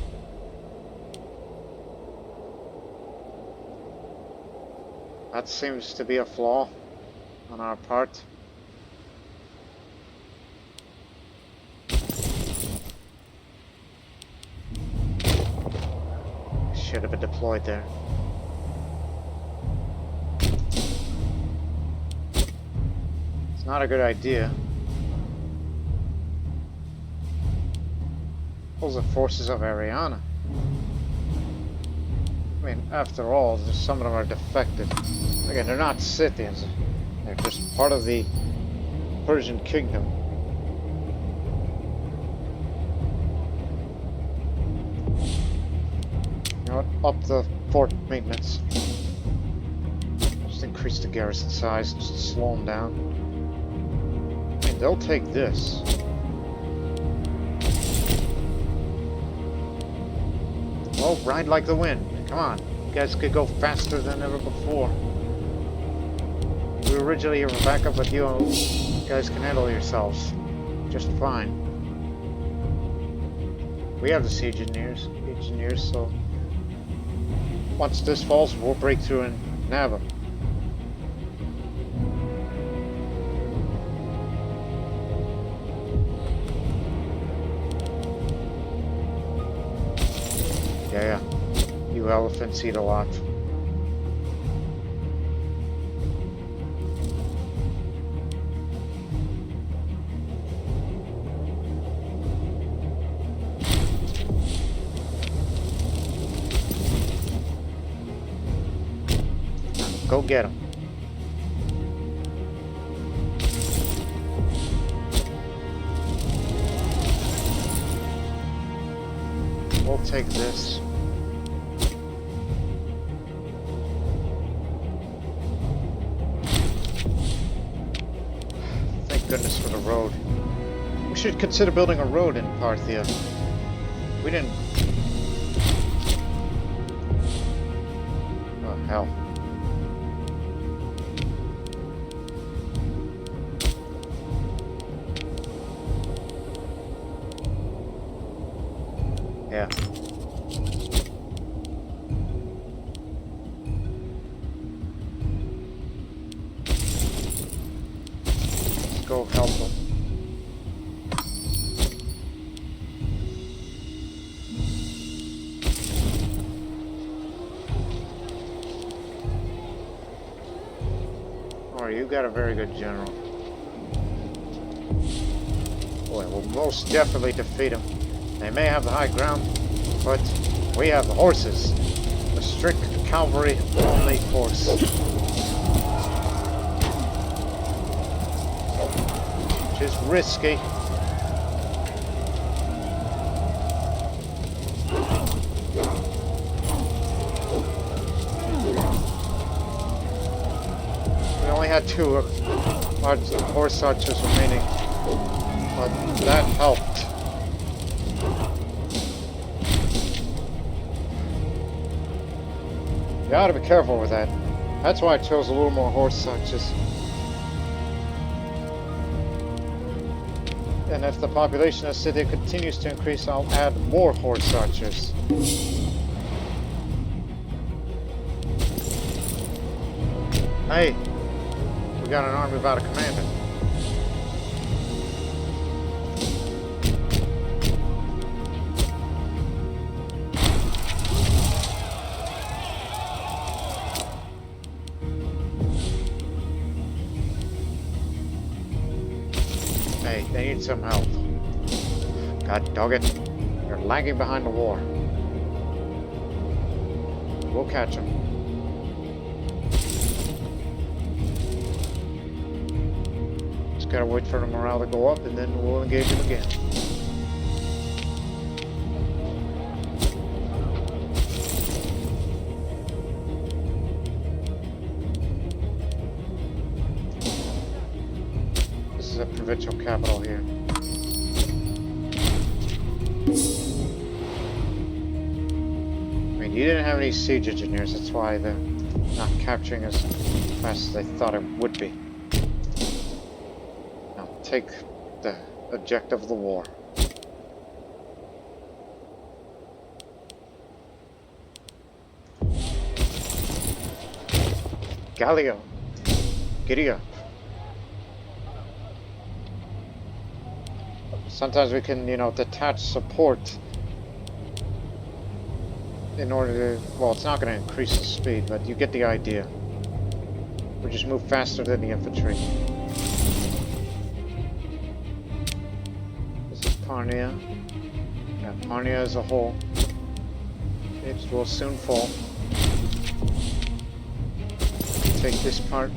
That seems to be a flaw on our part. Should have been deployed there. It's not a good idea. Those are forces of Ariana. I mean, after all, some of them are defected. Again, they're not Scythians. They're just part of the Persian kingdom. You know what? Up the fort maintenance. Just increase the garrison size, just slow them down. I mean, they'll take this. Well, ride like the wind. Come on. You guys could go faster than ever before. We were originally here for backup, but you guys can handle yourselves just fine. We have the siege engineers, so once this falls, we'll break through and nab them. Yeah. You elephants eat a lot. Go get them. We'll take this. Thank goodness for the road. We should consider building a road in Parthia. We didn't... Oh, hell. Yeah. Let's go help them. Oh, you got a very good general. Boy, we'll most definitely defeat him. They may have the high ground, but we have the horses. A strict cavalry only force. Which is risky. We only had 2 horse archers remaining, but that helped. You gotta be careful with that. That's why I chose a little more horse archers. And if the population of Scythia continues to increase, I'll add more horse archers. Hey, we got an army without a commander. Hey, they need some help. God dog it. lagging behind the war. We'll catch them. Just gotta wait for the morale to go up and then we'll engage them again. This is a provincial capital here. You didn't have any siege engineers, that's why they're not capturing as fast as they thought it would be. Now take the objective of the war. Gallia, giddy up. Sometimes we can, detach support in order to, well, it's not going to increase the speed, but you get the idea. We just move faster than the infantry. This is Parnia. Yeah, Parnia as a whole. It will soon fall. Take this part.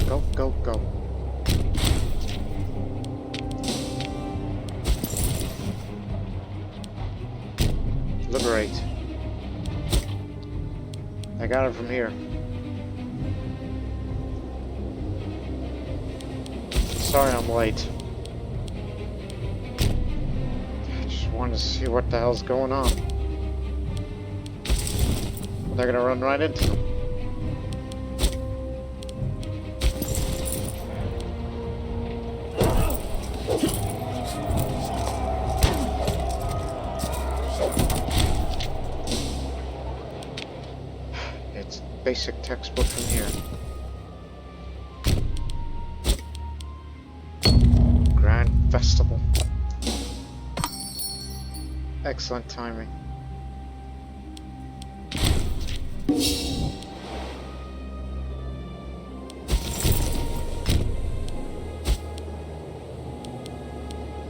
Go, go, go. Liberate. I got it from here. Sorry I'm late. I just wanted to see what the hell's going on. They're gonna run right into them. Basic textbook from here. Grand Festival. Excellent timing.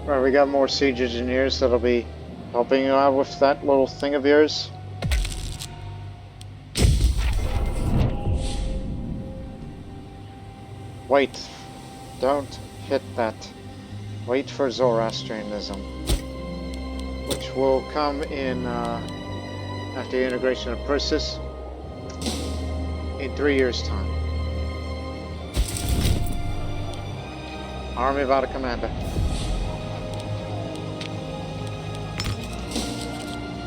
Alright, we got more siege engineers that'll be helping you out with that little thing of yours. Wait, don't hit that. Wait for Zoroastrianism, which will come in after the integration of Persis in 3 years' time. Army without a commander.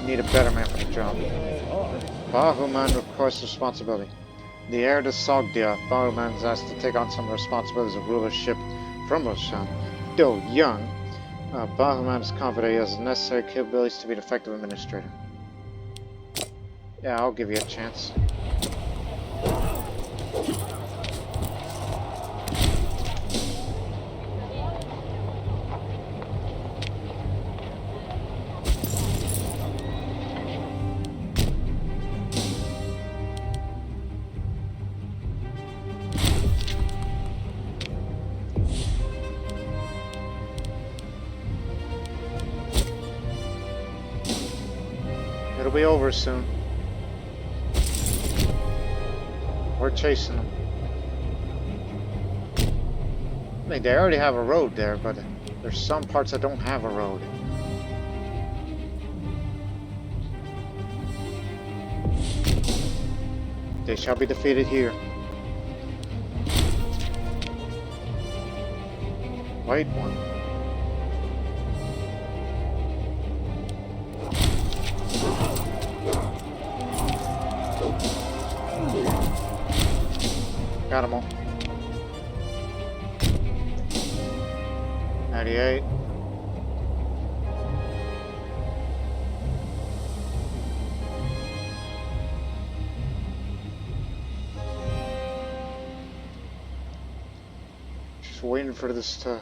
Need a better man for the job. Bahuman requests responsibility. The heir to Sogdia, Bahuman is asked to take on some responsibilities of rulership from Roshan. Though young, Bahuman is confident he has the necessary capabilities to be an effective administrator. Yeah, I'll give you a chance. It'll be over soon. We're chasing them. I mean, they already have a road there, but there's some parts that don't have a road. They shall be defeated here. Wait one. Got them all. 98. Just waiting for this to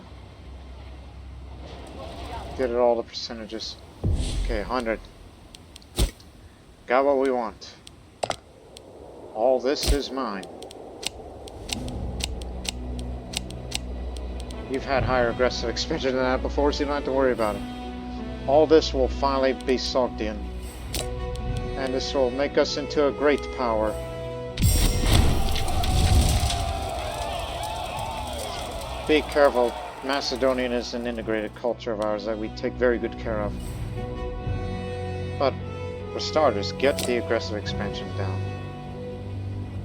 get it all the percentages. Okay, 100. Got what we want. All this is mine. You've had higher aggressive expansion than that before, so you don't have to worry about it. All this will finally be Sogdian. And this will make us into a great power. Be careful. Macedonian is an integrated culture of ours that we take very good care of. But, for starters, get the aggressive expansion down.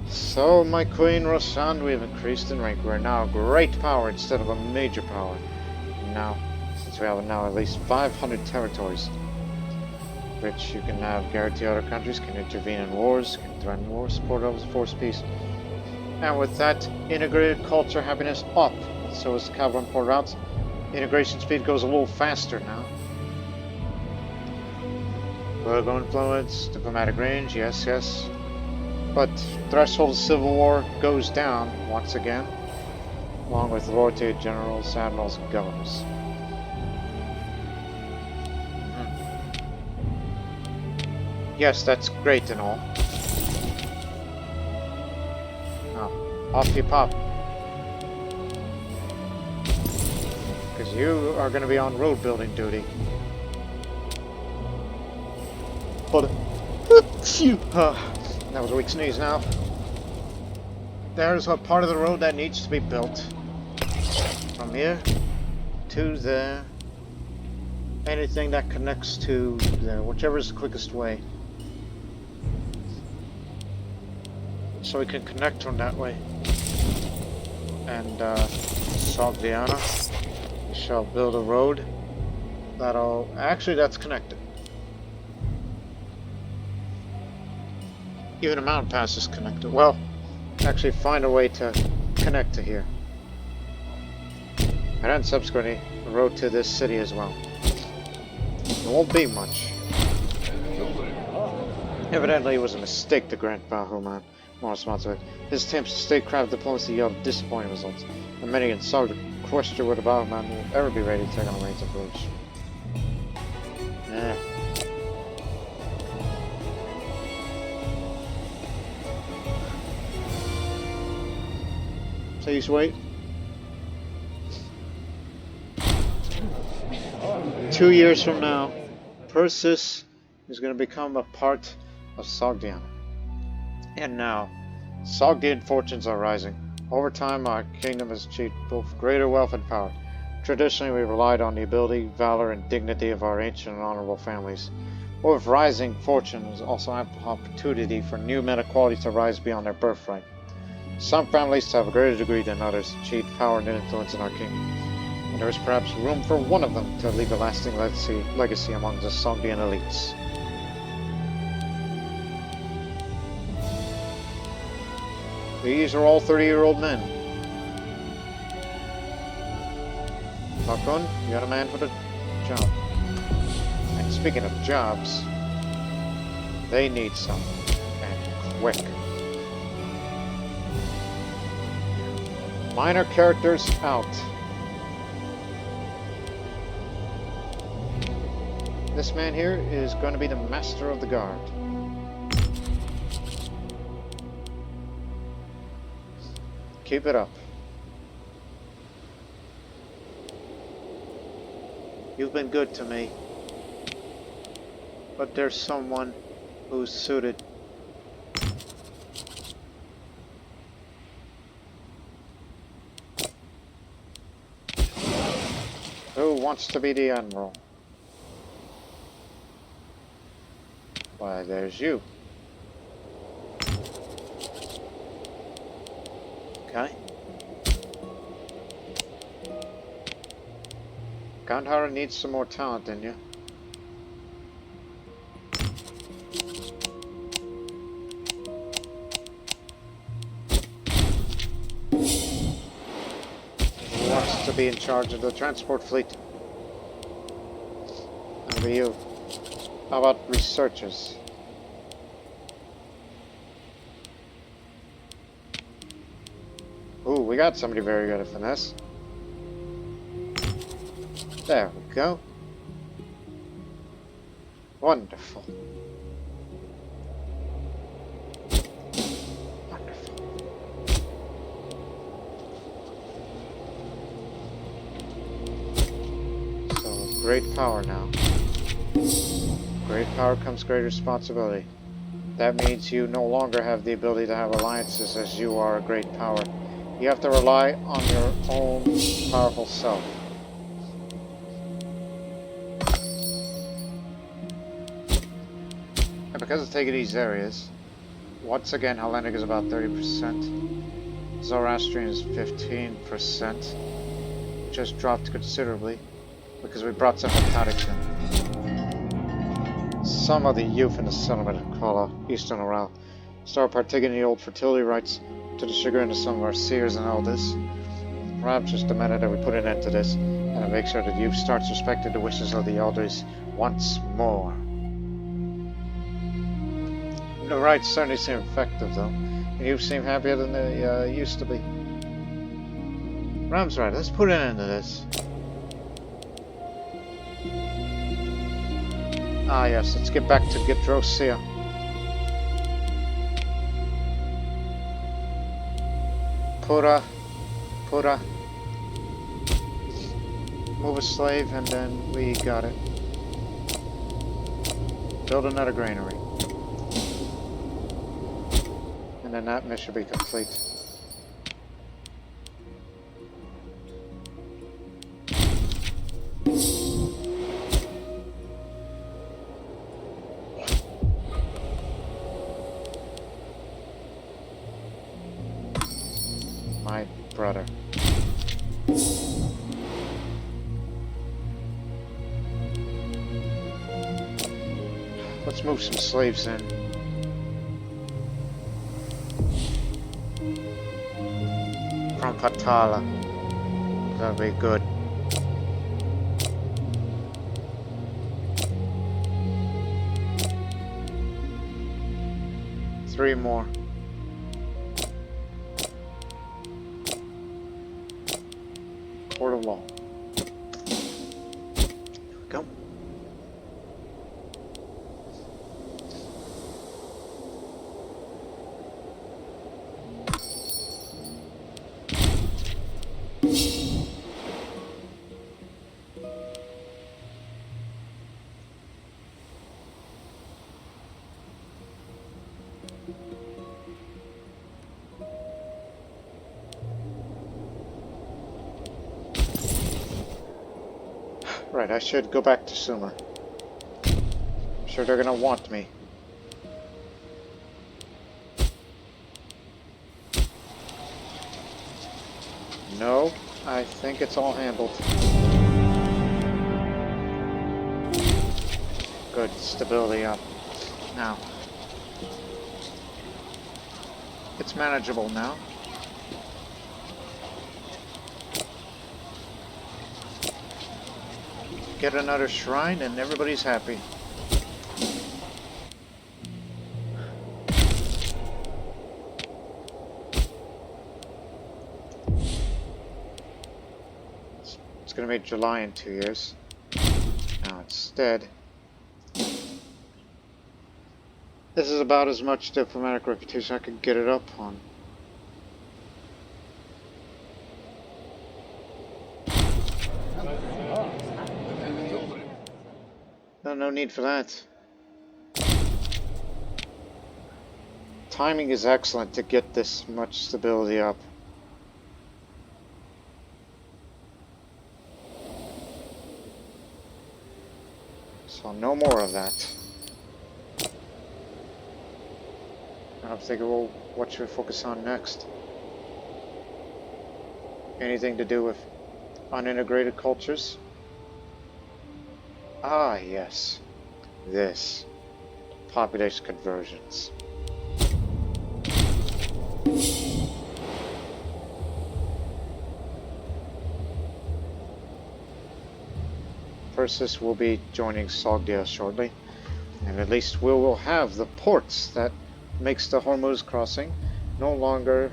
So, my queen Roshan, we have increased in rank. We're now a great power instead of a major power. Now, since we have now at least 500 territories, which you can now guarantee other countries can intervene in wars, can threaten war, support levels, force peace. And with that, integrated culture happiness up. So as cavalry import routes, integration speed goes a little faster now. Political influence, diplomatic range, yes, yes. But threshold of civil war goes down once again, along with loyalty to generals, admirals, and governors. Yes, that's great and all. Now, off you pop. Because you are going to be on road building duty. But, that was a weak sneeze now. There's a part of the road that needs to be built. From here to there. Anything that connects to there, whichever is the quickest way. So we can connect from that way. And Sogdiana, we shall build a road that'll... Actually, that's connected. Even a mountain pass is connected. Well, actually find a way to connect to here. And then subsequently, a road to this city as well. It won't be much. Evidently, it was a mistake to grant Bahuman more responsibility. His attempts at statecraft diplomacy yielded disappointing results, and many in Sogdia question whether Bahuman will ever be ready to take on the reins of Bruges. Yeah. Please wait. 2 years from now, Persis is going to become a part of Sogdiana. And now, Sogdian fortunes are rising. Over time, our kingdom has achieved both greater wealth and power. Traditionally, we relied on the ability, valor, and dignity of our ancient and honorable families. But with rising fortunes, also ample opportunity for new men of quality to rise beyond their birthright. Some families, to have a greater degree than others, achieved power and influence in our kingdom. And there is perhaps room for one of them to leave a lasting legacy among the Sogdian elites. These are all 30-year-old men. Falcon, you got a man for the job. And speaking of jobs, they need some. And quick. Minor characters out. This man here is going to be the master of the guard. Keep it up. You've been good to me. But there's someone who's suited. Who wants to be the admiral? Why, there's you. Okay. Gandhara needs some more talent, didn't you? Who wants to be in charge of the transport fleet? That'll be you. How about researchers? Ooh, we got somebody very good at finesse. There we go. Wonderful. Wonderful. great power now. Great power comes great responsibility. That means you no longer have the ability to have alliances as you are a great power. You have to rely on your own powerful self. And because of taking these areas, once again Hellenic is about 30%. Zoroastrian is 15%. Just dropped considerably because we brought some hypnotics in. Some of the youth in the settlement called Eastern Overhaul start partaking in the old fertility rites to the chagrin of some of our seers and elders. Rob just demanded that we put an end to this and to make sure that youth starts respecting the wishes of the elders once more. The rites certainly seem effective though, and youth seem happier than they used to be. Ram's right, let's put an end to this. Ah yes, let's get back to Gedrosia. Pura. Move a slave and then we got it. Build another granary. And then that mission will be complete. My brother. Let's move some slaves in. From Patala. That'll be good. Three more. Port of Law. Go. Right, I should go back to Sumer. I'm sure they're gonna want me. No, I think it's all handled. Good, stability up. Now. It's manageable now. Get another shrine and everybody's happy. It's gonna be July in 2 years. Now instead, this is about as much diplomatic reputation I could get it up on. No need for that. Timing is excellent to get this much stability up. So no more of that. I'm thinking, well, what should we focus on next? Anything to do with unintegrated cultures? Ah, yes. This. Population conversions. Persis will be joining Sogdia shortly, and at least we will have the ports that makes the Hormuz crossing no longer,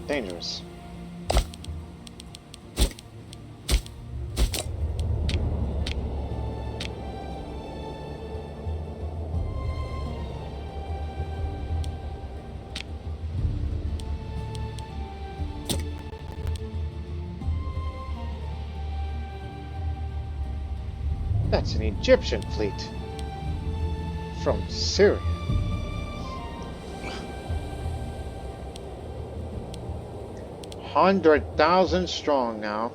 dangerous. That's an Egyptian fleet. From Syria. $100,000 strong now.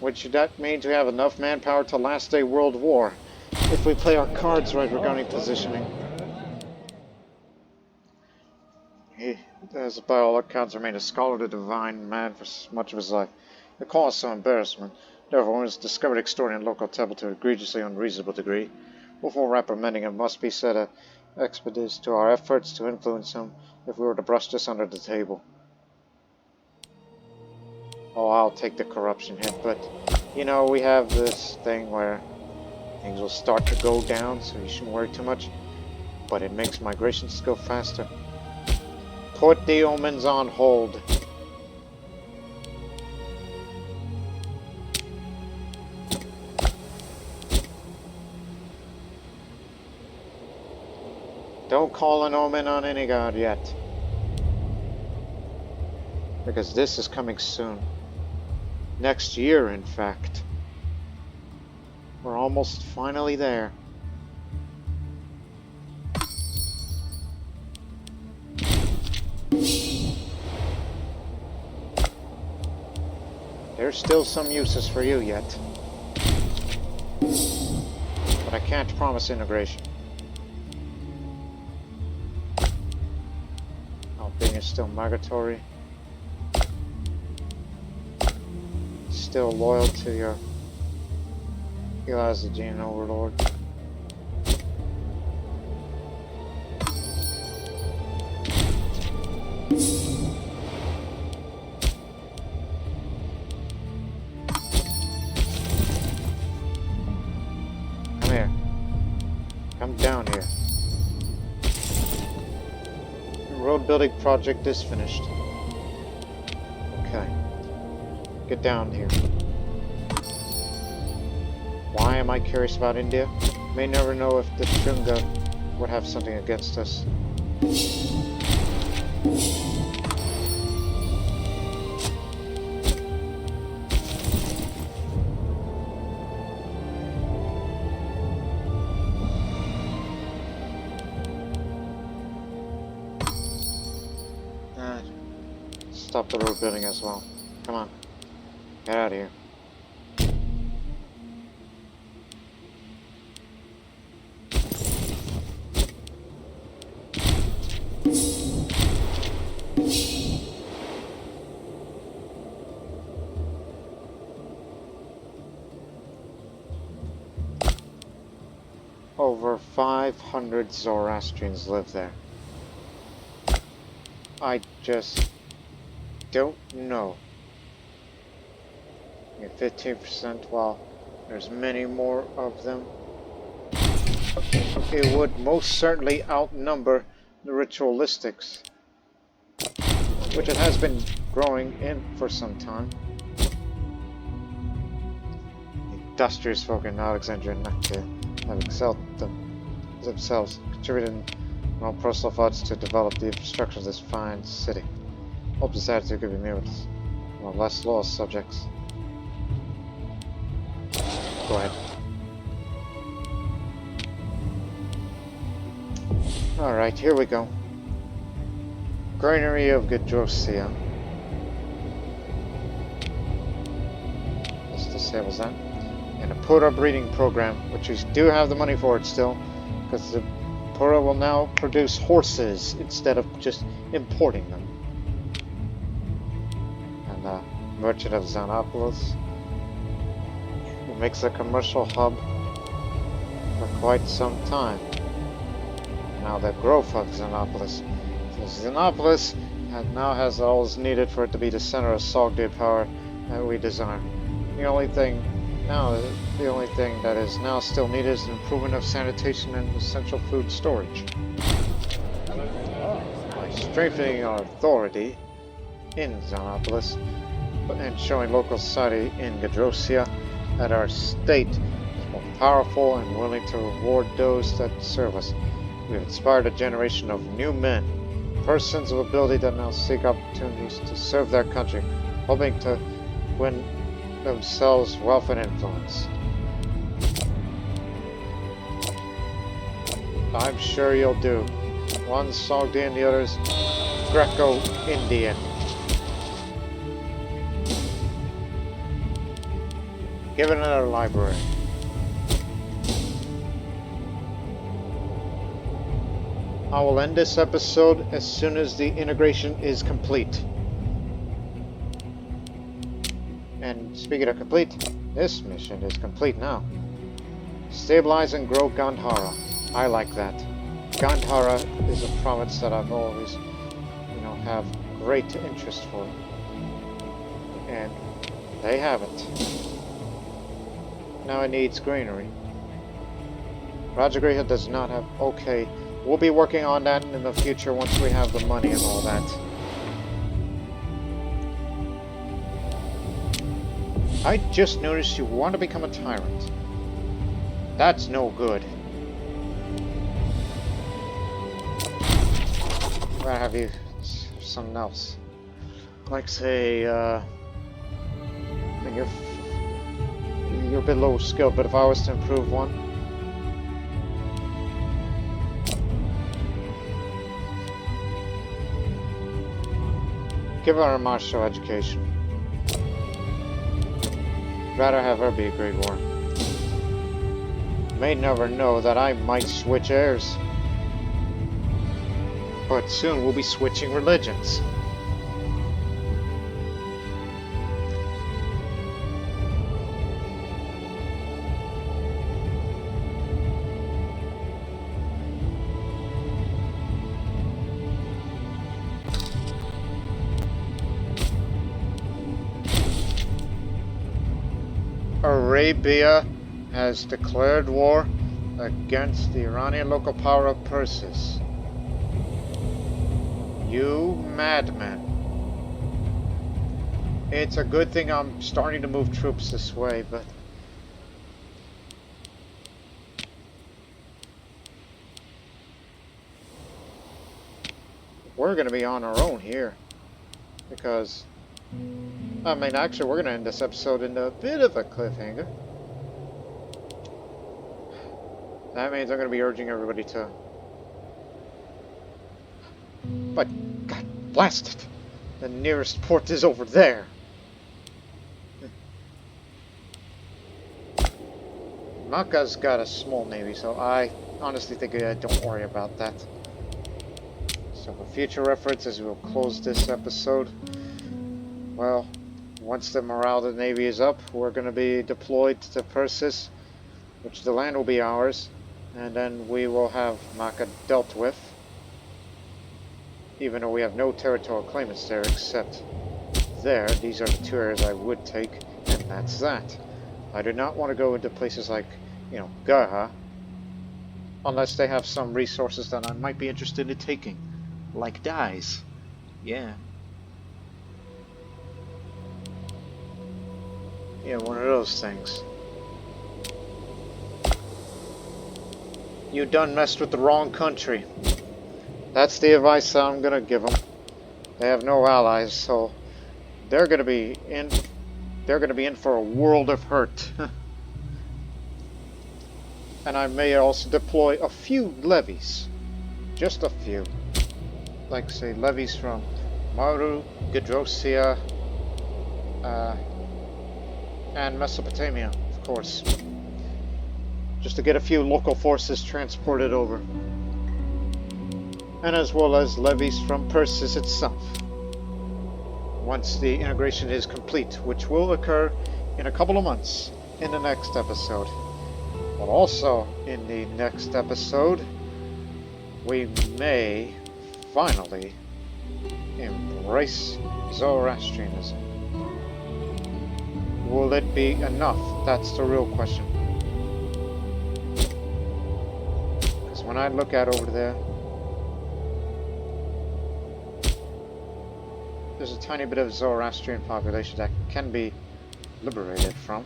Which that means we have enough manpower to last a world war. If we play our cards right regarding positioning. He has, by all accounts, remained a scholar to divine man for much of his life. The cause some embarrassment. Therefore, when it was discovered extorting local temple to an egregiously unreasonable degree, before reprimanding him must be said expeditious to our efforts to influence him if we were to brush this under the table. Oh, I'll take the corruption hit, but, you know, we have this thing where things will start to go down, so you shouldn't worry too much, but it makes migrations go faster. Put the omens on hold. Don't call an omen on any god yet. Because this is coming soon. Next year, in fact. We're almost finally there. There's still some uses for you yet. But I can't promise integration. Albania is still migratory. Still loyal to your Elazigene overlord. Come here. Come down here. The road building project is finished. Okay. Get down here. Why am I curious about India? May never know if the Shunga would have something against us. Stop the road building as well. Come on. Get out of here. Over 500 Zoroastrians live there. I just don't know. 15%, while there's many more of them. It would most certainly outnumber the ritualistics, which it has been growing in for some time. Industrious folk in Alexandria not to have excelled themselves, contributing their own personal thoughts to develop the infrastructure of this fine city. Hope this attitude could be mirrored with less lost subjects. Go ahead. Alright, here we go. Granary of Gedrosia. This disables that. And a Pura breeding program, which we do have the money for it still, because the Pura will now produce horses instead of just importing them. And the Merchant of Xenopolis makes a commercial hub for quite some time. Now the growth of Xenopolis. So Xenopolis now has all is needed for it to be the center of Sogdia power that we desire. The only thing that is now still needed is an improvement of sanitation and essential food storage. By strengthening our authority in Xenopolis and showing local society in Gedrosia that our state is more powerful and willing to reward those that serve us. We have inspired a generation of new men, persons of ability that now seek opportunities to serve their country hoping to win themselves wealth and influence. I'm sure you'll do. One's Sogdian, the other's Greco-Indian. Give it another library. I will end this episode as soon as the integration is complete. And speaking of complete, this mission is complete now. Stabilize and grow Gandhara. I like that. Gandhara is a province that I've always, have great interest for. And they have it. Now it needs greenery. Rajagriha does not have... Okay, we'll be working on that in the future once we have the money and all that. I just noticed you want to become a tyrant. That's no good. I'm gonna have you something else. Like say, you're a bit low skill, but if I was to improve one, give her a martial education. Rather have her be a great war. May never know that I might switch heirs. But soon we'll be switching religions. Arabia has declared war against the Iranian local power of Persis. You madman. It's a good thing I'm starting to move troops this way, but... we're gonna be on our own here. Because... actually, we're gonna end this episode in a bit of a cliffhanger. That means I'm gonna be urging everybody to... But, God blast it! The nearest port is over there! Maka's got a small navy, so I honestly think don't worry about that. So for future reference, as we'll close this episode, well, once the morale of the navy is up, we're going to be deployed to Persis, which the land will be ours, and then we will have Maka dealt with. Even though we have no territorial claimants there except there, these are the two areas I would take, and that's that. I do not want to go into places like, Gaha, unless they have some resources that I might be interested in taking, like dyes. Yeah. Yeah, one of those things. You done messed with the wrong country. That's the advice that I'm gonna give them. They have no allies, so they're gonna be in. They're gonna be in for a world of hurt. And I may also deploy a few levies, just a few, like say levies from Maru, Gedrosia, and Mesopotamia, of course, just to get a few local forces transported over. And as well as levies from Persis itself, once the integration is complete, which will occur in a couple of months in the next episode. But also in the next episode, we may finally embrace Zoroastrianism. Will it be enough? That's the real question. Because when I look at over there, there's a tiny bit of Zoroastrian population that can be liberated from.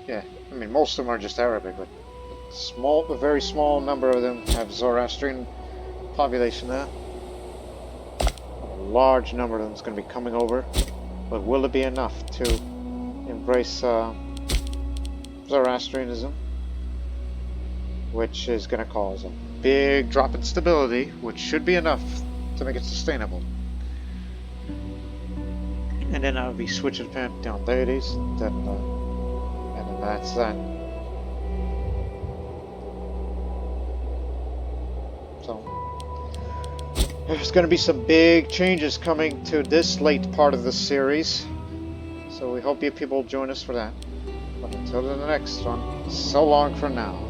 Yeah, I mean most of them are just Arabic, but a very small number of them have Zoroastrian population there. large number of them is going to be coming over. But will it be enough to embrace Zoroastrianism? Which is going to cause a big drop in stability, which should be enough to make it sustainable. And then I'll be switching to Pantheon deities, and then that's that. So there's going to be some big changes coming to this late part of the series. So we hope you people join us for that. But until the next one, so long for now.